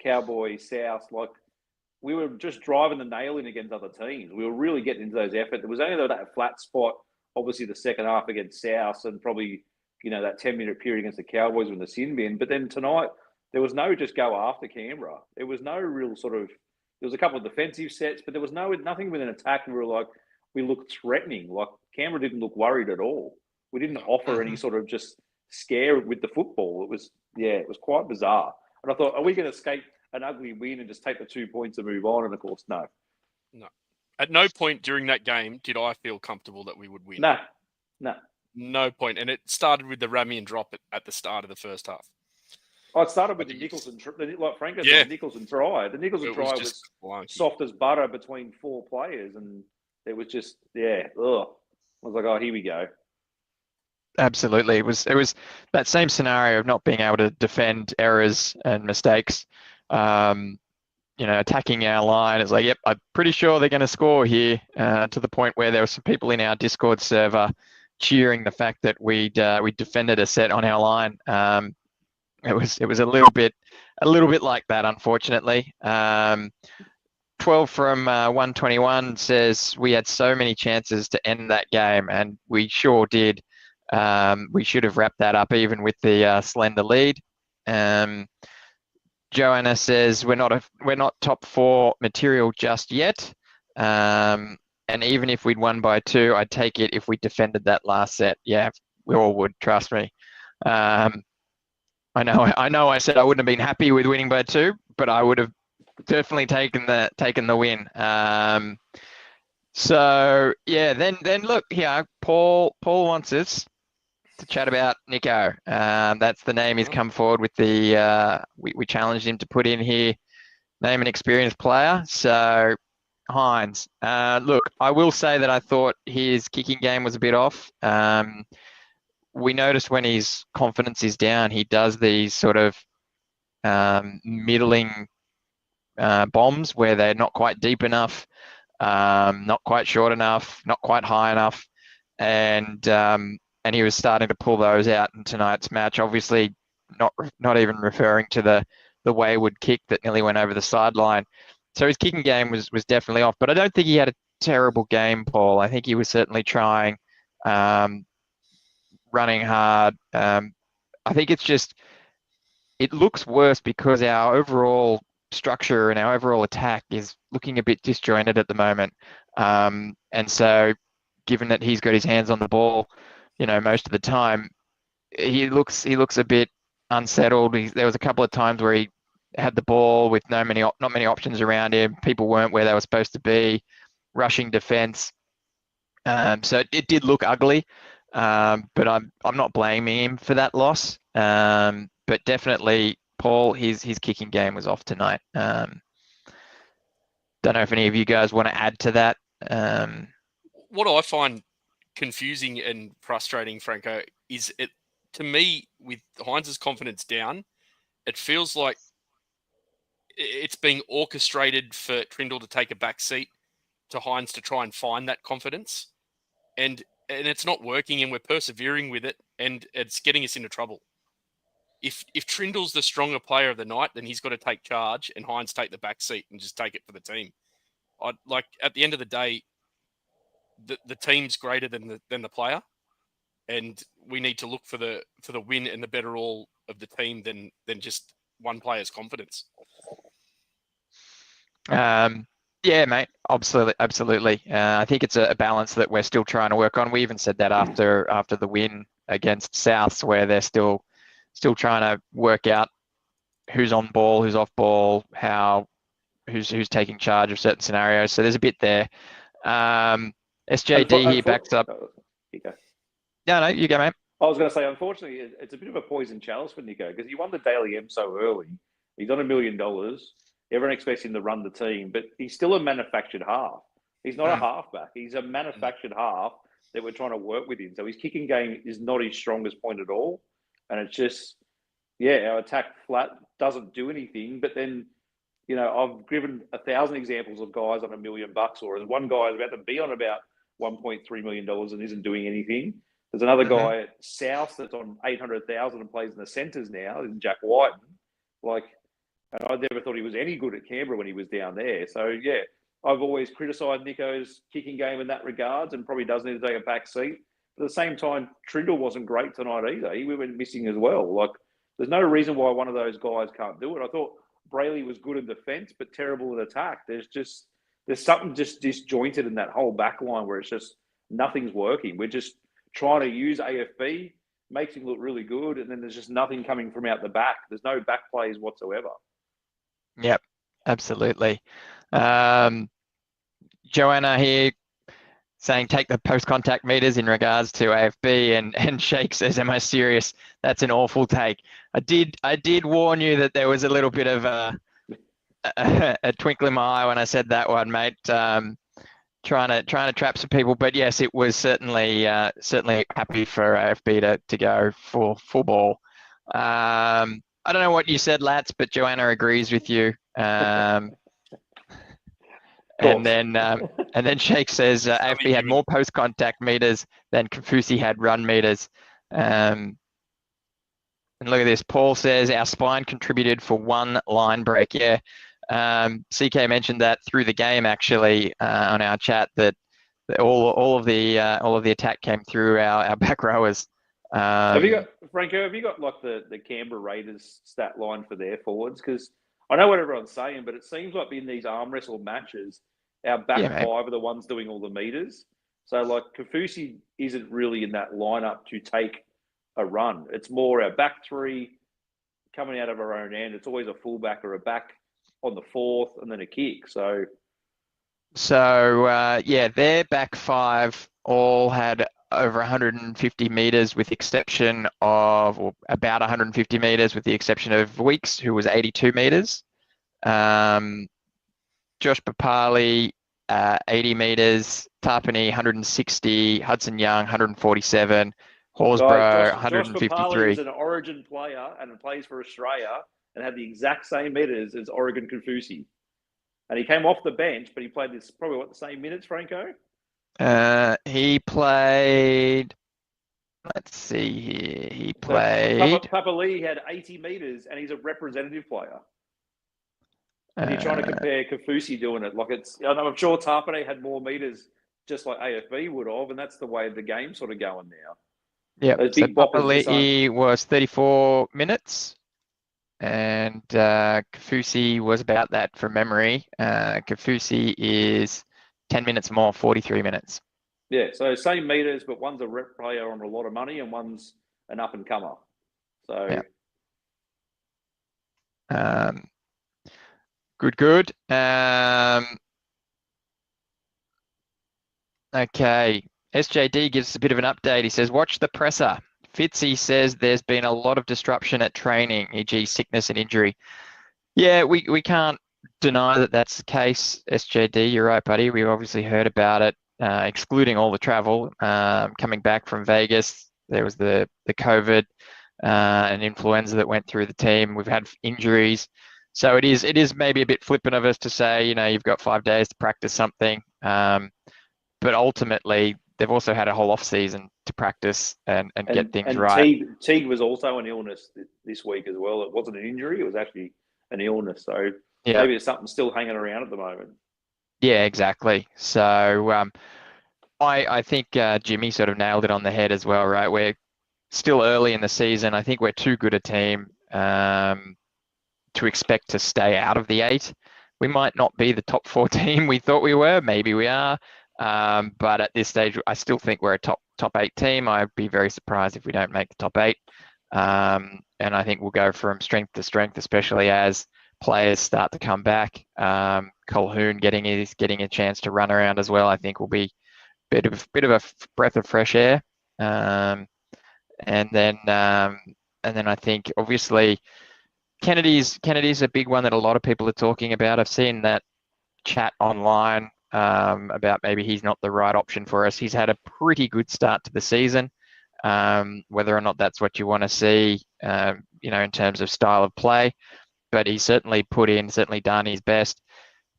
C: Cowboys, South, like we were just driving the nail in against other teams. We were really getting into those efforts. There was only that flat spot, obviously the second half against South, and probably that 10-minute period against the Cowboys with the sin bin. But then tonight, there was no just go after Canberra. There was no real sort of. There was a couple of defensive sets, but there was nothing with an attack. And we looked threatening. Like Canberra didn't look worried at all. We didn't offer any sort of just scare with the football. It was quite bizarre. And I thought, are we going to escape an ugly win and just take the 2 points and move on? And of course, no.
D: No. At no point during that game did I feel comfortable that we would win.
C: No.
D: No point. And it started with the Ramian drop at the start of the first half.
C: Oh, it started with the Nicholson, like Franco said, the Nicholson try. The Nicholson try was soft as butter between 4 players, and it was just, I was like, oh, here we go.
B: Absolutely, it was that same scenario of not being able to defend errors and mistakes. Attacking our line. It's like, yep, I'm pretty sure they're going to score here. To the point where there were some people in our Discord server cheering the fact that we defended a set on our line. It was a little bit like that, unfortunately. 12 from 121 says we had so many chances to end that game, and we sure did. We should have wrapped that up even with the slender lead. Joanna says we're not top 4 material just yet, and even if we'd won by 2, I'd take it if we defended that last set. Yeah, we all would, trust me. I know. I said I wouldn't have been happy with winning by 2, but I would have definitely taken the win. Then look here. Paul wants us to chat about Nico. That's the name he's come forward with. We challenged him to put in here, name an experienced player. So Hines. Look, I will say that I thought his kicking game was a bit off. We noticed when his confidence is down, he does these sort of middling bombs where they're not quite deep enough, not quite short enough, not quite high enough, and he was starting to pull those out in tonight's match. Obviously, not even referring to the wayward kick that nearly went over the sideline. So his kicking game was definitely off, but I don't think he had a terrible game, Paul. I think he was certainly trying. Running hard. I think it looks worse because our overall structure and our overall attack is looking a bit disjointed at the moment. And so given that he's got his hands on the ball, most of the time, he looks a bit unsettled. There was a couple of times where he had the ball with not many options around him. People weren't where they were supposed to be, rushing defense. So it did look ugly. But I'm not blaming him for that loss. But definitely, Paul, his kicking game was off tonight. Don't know if any of you guys want to add to that.
D: What I find confusing and frustrating, Franco, is it to me with Hines' confidence down, it feels like it's being orchestrated for Trindle to take a back seat to Hines to try and find that confidence, and it's not working, and we're persevering with it, and it's getting us into trouble. if Trindle's the stronger player of the night, then he's got to take charge and Hines take the back seat and just take it for the team. At the end of the day, the team's greater than the player, and we need to look for the win and the better all of the team than just one player's confidence.
B: Yeah, mate, absolutely. I think it's a balance that we're still trying to work on. We even said that after the win against Souths, where they're still trying to work out who's on ball, who's off ball, who's taking charge of certain scenarios. So there's a bit there. SJD here backs up.
C: You go.
B: No, you go, mate.
C: I was going to say, unfortunately, it's a bit of a poison chalice for Nico because he won the Daily M so early. He's on $1 million. Everyone expects him to run the team, but he's still a manufactured half. He's not a halfback. He's a manufactured half that we're trying to work with him. So his kicking game is not his strongest point at all. And it's just, our attack flat doesn't do anything. But then, I've given 1,000 examples of guys on $1 million, or there's one guy is about to be on about $1.3 million and isn't doing anything. There's another guy at South that's on 800,000 and plays in the centres now, is Jack Whiten. And I never thought he was any good at Canberra when he was down there. So, I've always criticised Nico's kicking game in that regards and probably does need to take a back seat. But at the same time, Trindle wasn't great tonight either. He went missing as well. There's no reason why one of those guys can't do it. I thought Brayley was good in defence, but terrible in attack. There's something just disjointed in that whole back line where it's just nothing's working. We're just trying to use AFB, makes him look really good, and then there's just nothing coming from out the back. There's no back plays whatsoever.
B: Yep, absolutely. Joanna here saying take the post-contact meters in regards to AFB, and Shake says, am I serious? That's an awful take. I did warn you that there was a little bit of a twinkle in my eye when I said that one, mate. Trying to trap some people, but yes, it was certainly happy for AFB to go for full ball. I don't know what you said, Lats, but Joanna agrees with you. And then Shake says AFB had more post-contact meters than Kafusi had run meters. And look at this. Paul says our spine contributed for one line break. Yeah. CK mentioned that through the game actually on our chat that all of the attack came through our back rowers.
C: Have you got, Franco, the Canberra Raiders stat line for their forwards? Because I know what everyone's saying, but it seems like in these arm wrestle matches, our back five are the ones doing all the meters. So Kafusi isn't really in that lineup to take a run. It's more our back three coming out of our own end. It's always a fullback or a back on the fourth and then a kick. So their back five all had over 150 meters with exception of, or about 150 meters with the exception of Weeks, who was 82 meters. Josh Papali, 80 meters. Tarpany, 160. Hudson Young, 147. Horsburgh, 153. Josh Papali is an Origin player and plays for Australia and had the exact same meters as Oregon Kafusi. And he came off the bench, but he played the same minutes, Franco?
B: He played, let's see here, he played...
C: Papali had 80 meters and he's a representative player. And you're trying to compare Kafusi doing it. I'm sure Tarpany had more meters just like AFB would have, and that's the way the game's sort of going now.
B: Yeah, so Papali was 34 minutes. And Kafusi was about that from memory. Kafusi is 10 minutes more, 43 minutes.
C: Yeah, so same meters, but one's a rep player on a lot of money and one's an up-and-comer. So,
B: good. Okay, SJD gives us a bit of an update. He says, watch the presser. Fitzy says there's been a lot of disruption at training, e.g. sickness and injury. Yeah, we can't deny that that's the case, SJD. You're right, buddy. We've obviously heard about it, excluding all the travel. Coming back from Vegas, there was the COVID and influenza that went through the team. We've had injuries. So it is maybe a bit flippant of us to say, you've got 5 days to practice something. But ultimately, they've also had a whole off season to practice and get things
C: and
B: right.
C: Teague was also an illness this week as well. It wasn't an injury; it was actually an illness. So
B: Yeah,
C: maybe it's something still hanging around at the moment.
B: yeah, exactly. So I think Jimmy sort of nailed it on the head as well, right? We're still early in the season. I think we're too good a team to expect to stay out of the 8. We might not be the top 4 team we thought we were. Maybe we are. But at this stage, I still think we're a top 8 team. I'd be very surprised if we don't make the top 8. And I think we'll go from strength to strength, especially as players start to come back. Colquhoun getting a chance to run around as well, I think will be a bit of a breath of fresh air. And then I think obviously Kennedy's a big one that a lot of people are talking about. I've seen that chat online about maybe he's not the right option for us. He's had a pretty good start to the season. Whether or not that's what you want to see, in terms of style of play, but he's certainly done his best.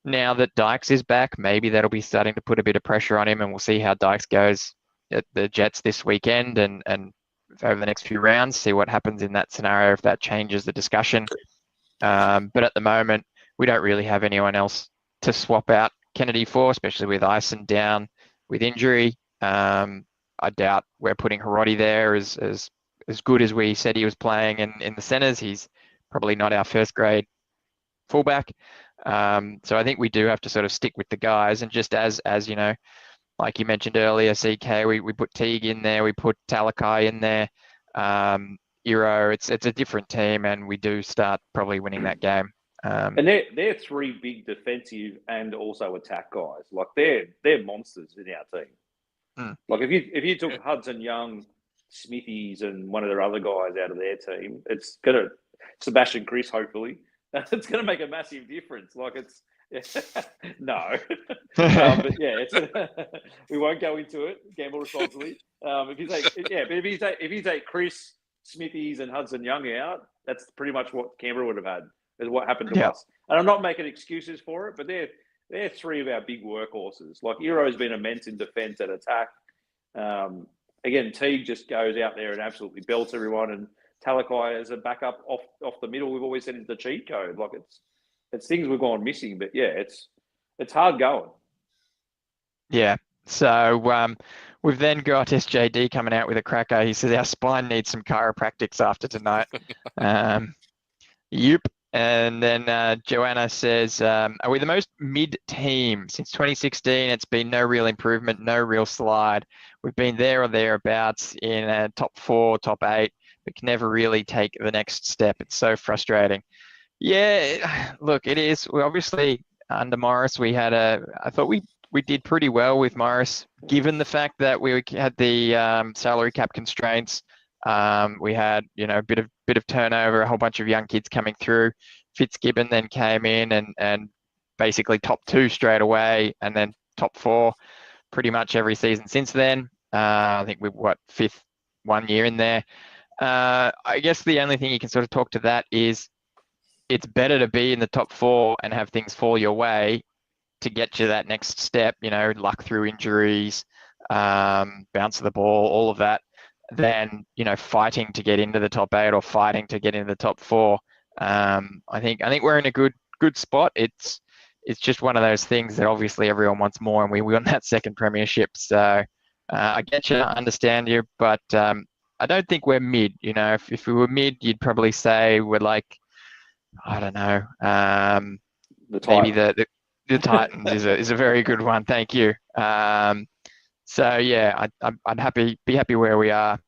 B: Now that Dykes is back, maybe that'll be starting to put a bit of pressure on him, and we'll see how Dykes goes at the Jets this weekend and over the next few rounds, see what happens in that scenario, if that changes the discussion. But at the moment, we don't really have anyone else to swap out Kennedy for, especially with Ison down with injury. I doubt we're putting Hiroti there as good as we said he was playing in the centres. He's probably not our first grade fullback. So I think we do have to sort of stick with the guys, and just as like you mentioned earlier, CK, we put Teague in there, we put Talakai in there, Iro. It's a different team, and we do start probably winning that game.
C: And they're 3 big defensive and also attack guys. Like they're monsters in our team. Like if you took Hudson Young, Smithies, and one of their other guys out of their team, it's gonna Sebastian Chris, hopefully. It's going to make a massive difference. Like no, but yeah, we won't go into it. Gamble responsibly. If you take Chris, Smithies, and Hudson Young out, that's pretty much what Canberra would have had. Is what happened to us. And I'm not making excuses for it, but they're 3 of our big workhorses. Like Euro's been immense in defence and attack. Again, Teague just goes out there and absolutely belts everyone, and Talakai as a backup off the middle. We've always said it's the cheat code. Like it's things we've gone missing, but yeah, it's hard going.
B: Yeah. So we've then got SJD coming out with a cracker. He says our spine needs some chiropractics after tonight. Yep. And then Joanna says, are we the most mid team since 2016? It's been no real improvement, no real slide. We've been there or thereabouts in a top 4, top 8. We can never really take the next step. It's so frustrating. Yeah, look, it is. We obviously under Morris, I thought we did pretty well with Morris, given the fact that we had the salary cap constraints. We had, a bit of turnover, a whole bunch of young kids coming through. Fitzgibbon then came in and basically top 2 straight away, and then top 4 pretty much every season since then. I think we've 5th 1 year in there. I guess the only thing you can sort of talk to that is it's better to be in the top 4 and have things fall your way to get you that next step, luck through injuries, bounce of the ball, all of that, than, fighting to get into the top 8 or fighting to get into the top 4. I think we're in a good spot. It's just one of those things that obviously everyone wants more, and we want that second premiership. So I get you, I understand you, but I don't think we're mid. If we were mid, you'd probably say we're like, I don't know, maybe the Titans is a very good one. Thank you. So yeah, I'd be happy where we are.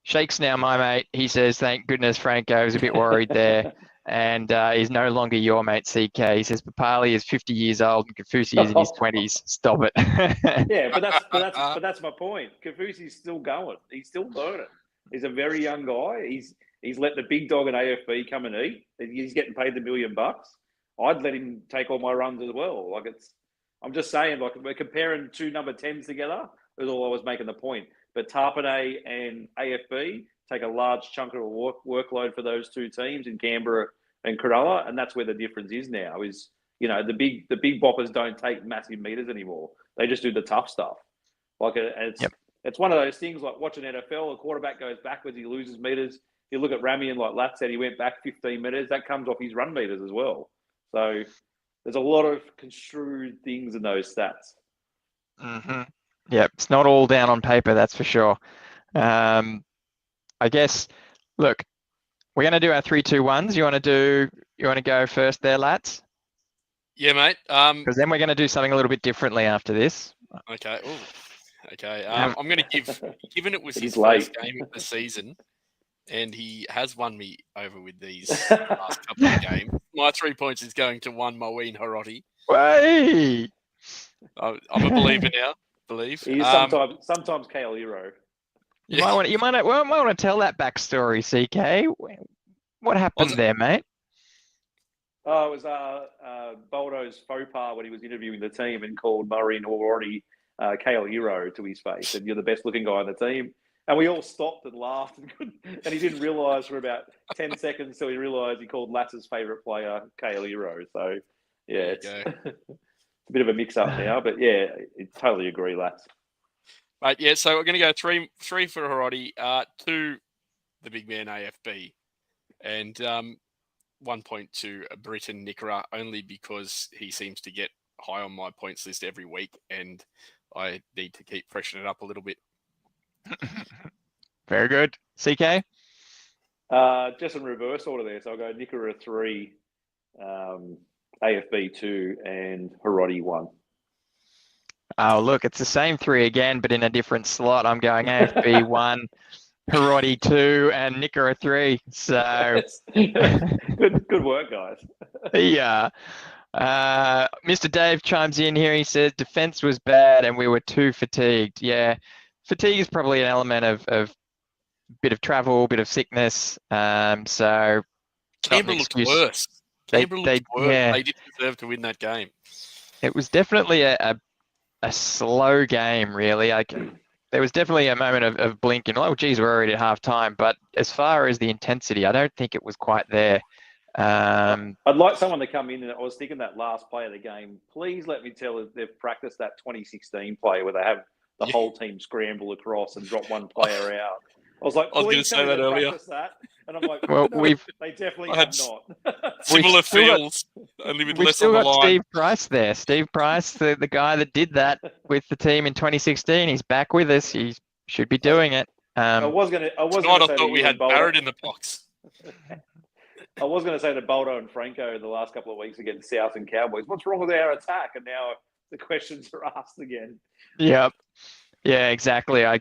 B: Shake's now my mate. He says, thank goodness Franco was a bit worried there. And he's no longer your mate, CK. He says Papali is 50 years old and Kafusi is in his 20s. Stop it.
C: Yeah, but that's my point. Kafusi's still going. He's still learning. He's a very young guy. He's let the big dog in AFB come and eat. He's getting paid the $1 million. I'd let him take all my runs as well. I'm just saying, like, we're comparing 2 number 10s together. That's all I was making the point. But Tarpanay and AFB take a large chunk of a workload for those 2 teams in Canberra and Cronulla, and that's where the difference is now. Is the big boppers don't take massive meters anymore. They just do the tough stuff. It's one of those things like watching NFL. A quarterback goes backwards, he loses meters. You look at Rami and like Lat said, he went back 15 meters. That comes off his run meters as well. So there's a lot of construed things in those stats.
B: Mm-hmm. Yeah, it's not all down on paper, that's for sure. I guess, look, we're going to do our 3-2-1s. You want to go first there, Lats?
D: Yeah, mate.
B: Because then we're going to do something a little bit differently after this.
D: Okay. Ooh. Okay. I'm going to given it was his
C: late.
D: first game of the season, and he has won me over with these last couple of games. My 3 points is going to one Moeen Hiroti.
B: Way!
D: I'm a believer now. Believe.
C: He is sometimes Kale Hero.
B: You might want to tell that backstory, CK. What happened there, mate?
C: Oh, it was Boldo's faux pas when he was interviewing the team and called Moeen Hiroti Kale Hero to his face, and you're the best looking guy on the team. And we all stopped and laughed, and he didn't realise for about 10 seconds till he realised he called Lass's favourite player Kale Hero. So, yeah, it's a bit of a mix-up now, but yeah, I totally agree, Lass.
D: Mate, yeah, so we're going to go three for Hiroti, 2 the big man AFB, and 1 point to Briton Nikora, only because he seems to get high on my points list every week, and I need to keep freshening it up a little bit.
B: Very good. CK?
C: Just in reverse order there. So I'll go Nikora 3, AFB 2, and Hiroti 1.
B: Oh, look, it's the same 3 again, but in a different slot. I'm going AFB 1, Hiroti 2, and Nikora 3. So
C: good work, guys.
B: Yeah. Mr. Dave chimes in here. He says defense was bad and we were too fatigued. Yeah, fatigue is probably an element of bit of travel, bit of sickness. So
D: Canberra looked worse. Canberra looked worse. Yeah. They didn't deserve to win that game.
B: It was definitely a slow game, really. There was definitely a moment of blinking. Oh, geez, we're already at half time. But as far as the intensity, I don't think it was quite there.
C: I'd like someone to come in, and I was thinking that last play of the game, please let me tell if they've practiced that 2016 play where they have the whole team scramble across and drop one player out. I was like,
D: I was going to say that earlier.
C: That. And I'm like,
B: well,
C: no, they definitely have not.
D: Similar feels, only with less on the line.
B: We've still got Steve Price there. Steve Price, the guy that did that with the team in 2016, he's back with us. He should be doing it.
C: I
D: thought we had Barrett in the box.
C: I was going to say to Boldo and Franco the last couple of weeks against South and Cowboys, what's wrong with our attack? And now the questions are asked again.
B: Yep. Yeah, exactly. I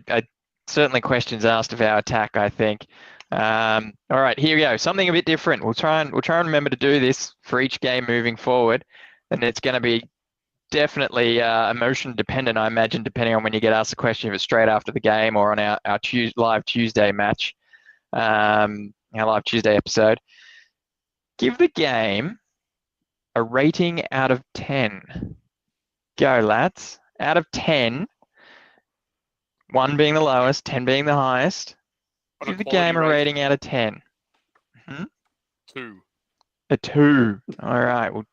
B: certainly questions asked of our attack, I think. All right, here we go. Something a bit different. We'll try and remember to do this for each game moving forward. And it's going to be definitely emotion dependent, I imagine, depending on when you get asked the question, if it's straight after the game or on our live Tuesday match, our live Tuesday episode. Give the game a rating out of 10. Go, lads. Out of 10, 1 being the lowest, 10 being the highest. Give the game a rating out of 10.
D: 2.
B: A 2. All right. We'll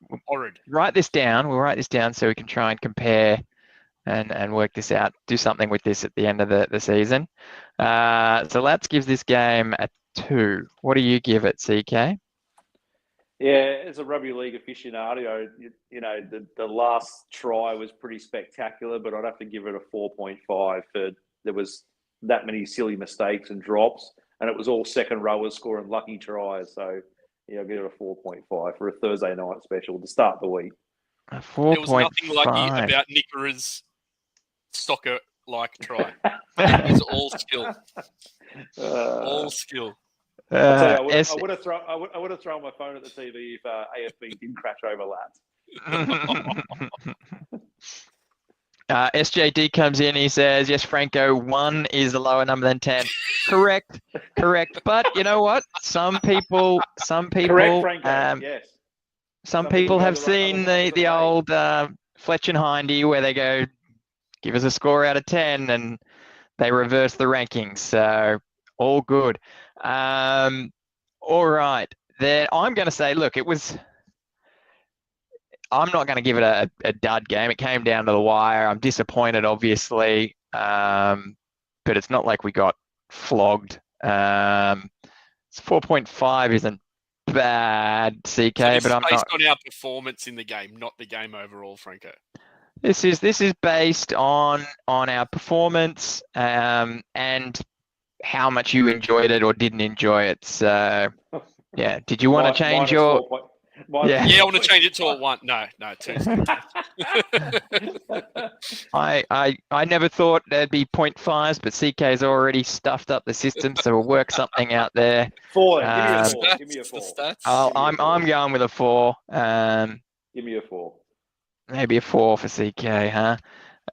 B: write this down. We'll write this down so we can try and compare and work this out. Do something with this at the end of the season. So Lats gives this game a 2. What do you give it, CK?
C: Yeah, as a rugby league aficionado, you know, the last try was pretty spectacular, but I'd have to give it a 4.5 for there was that many silly mistakes and drops, and it was all second rowers scoring lucky tries. So, yeah, I'll give it a 4.5 for a Thursday night special to start the week.
B: A 4.5.
D: There was nothing lucky about Nikora's soccer-like try. It was all skill. All skill.
C: I would have thrown my phone at the TV if AFB didn't crash over Lats.
B: SJD comes in. He says, "Yes, Franco, 1 is a lower number than 10." Correct. But you know what? Some people,
C: Correct, Franco. Yes.
B: Some people have seen the old Fletch and Hindy where they go, "Give us a score out of 10," and they reverse the rankings. So all good. All right. Then I'm going to say, look, I'm not going to give it a dud game. It came down to the wire. I'm disappointed, obviously. but it's not like we got flogged. It's 4.5 isn't bad, CK,
D: So this
B: but
D: is
B: I'm
D: based
B: not.
D: on our performance in the game, not the game overall, Franco.
B: This is based on our performance and how much you enjoyed it or didn't enjoy it. So yeah, did you want to change your? Yeah.
D: Yeah, I want to change it to a 1. No, 2's good.
B: I never thought there'd be 0.5s, but CK's already stuffed up the system, so we'll work something out there.
C: 4. Give me a 4. Give me a 4.
B: I'm going with a 4.
C: Give me a 4.
B: Maybe a 4 for CK, huh?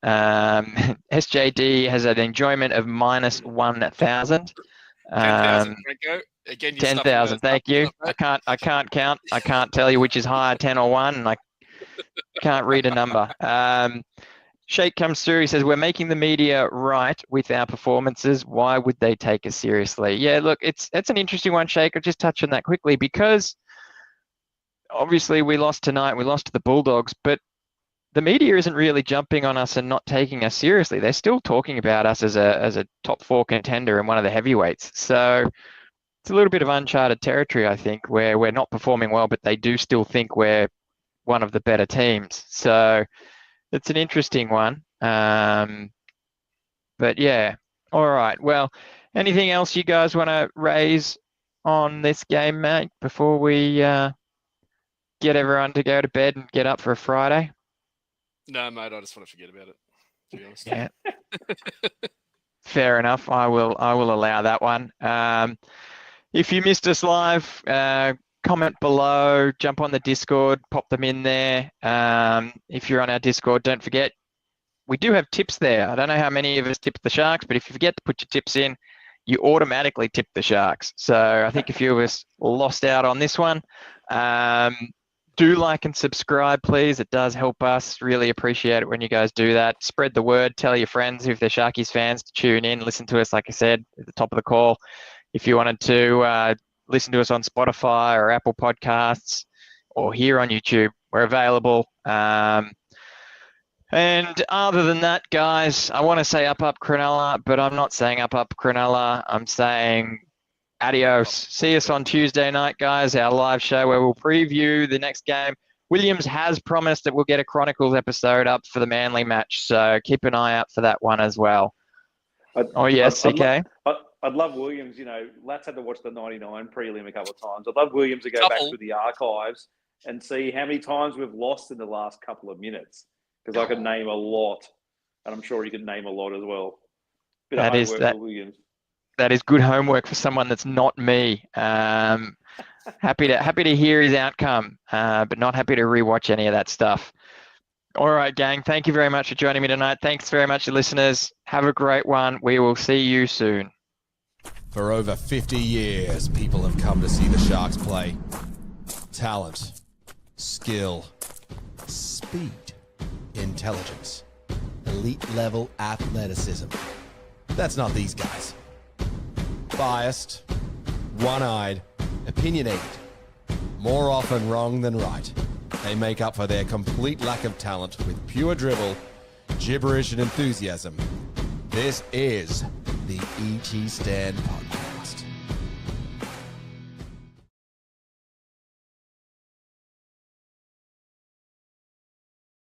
B: SJD has an enjoyment of minus 1,000.
D: 10,000, Franco. Again,
B: 10,000. Thank you. I can't count. I can't tell you which is higher, 10 or 1. And I can't read a number. Sheikh comes through. He says, we're making the media right with our performances. Why would they take us seriously? Yeah, look, it's an interesting one, Sheikh. I'll just touch on that quickly because obviously we lost tonight. We lost to the Bulldogs, but the media isn't really jumping on us and not taking us seriously. They're still talking about us as a top 4 contender and one of the heavyweights. So it's a little bit of uncharted territory, I think, where we're not performing well, but they do still think we're one of the better teams. So it's an interesting one. But yeah, all right. Well, anything else you guys want to raise on this game, mate, before we get everyone to go to bed and get up for a Friday?
D: No, mate, I just want to forget about it, to be honest.
B: Yeah. Fair enough. I will allow that one. If you missed us live, comment below, jump on the Discord, pop them in there. If you're on our Discord, don't forget, we do have tips there. I don't know how many of us tip the Sharks, but if you forget to put your tips in, you automatically tip the Sharks. So I think a few of us lost out on this one. Do like and subscribe, please. It does help us. Really appreciate it when you guys do that. Spread the word. Tell your friends if they're Sharkies fans to tune in. Listen to us, like I said, at the top of the call. If you wanted to listen to us on Spotify or Apple Podcasts or here on YouTube, we're available. And other than that, guys, I want to say up Cronulla, but I'm not saying up Cronulla. I'm saying adios. See us on Tuesday night, guys, our live show where we'll preview the next game. Williams has promised that we'll get a Chronicles episode up for the Manly match, so keep an eye out for that one as well. CK?
C: I'd love Williams. You know, Lats had to watch the 99 prelim a couple of times. I'd love Williams to go back through the archives and see how many times we've lost in the last couple of minutes, because I could name a lot, and I'm sure he could name a lot as well. Bit of homework for Williams.
B: That is good homework for someone that's not me. Happy to hear his outcome, but not happy to rewatch any of that stuff. All right, gang. Thank you very much for joining me tonight. Thanks very much to listeners. Have a great one. We will see you soon.
A: For over 50 years, people have come to see the Sharks play. Talent, skill, speed, intelligence, elite-level athleticism. That's not these guys. Biased, one-eyed, opinionated, more often wrong than right. They make up for their complete lack of talent with pure dribble, gibberish, and enthusiasm. This is the ET Stand Podcast.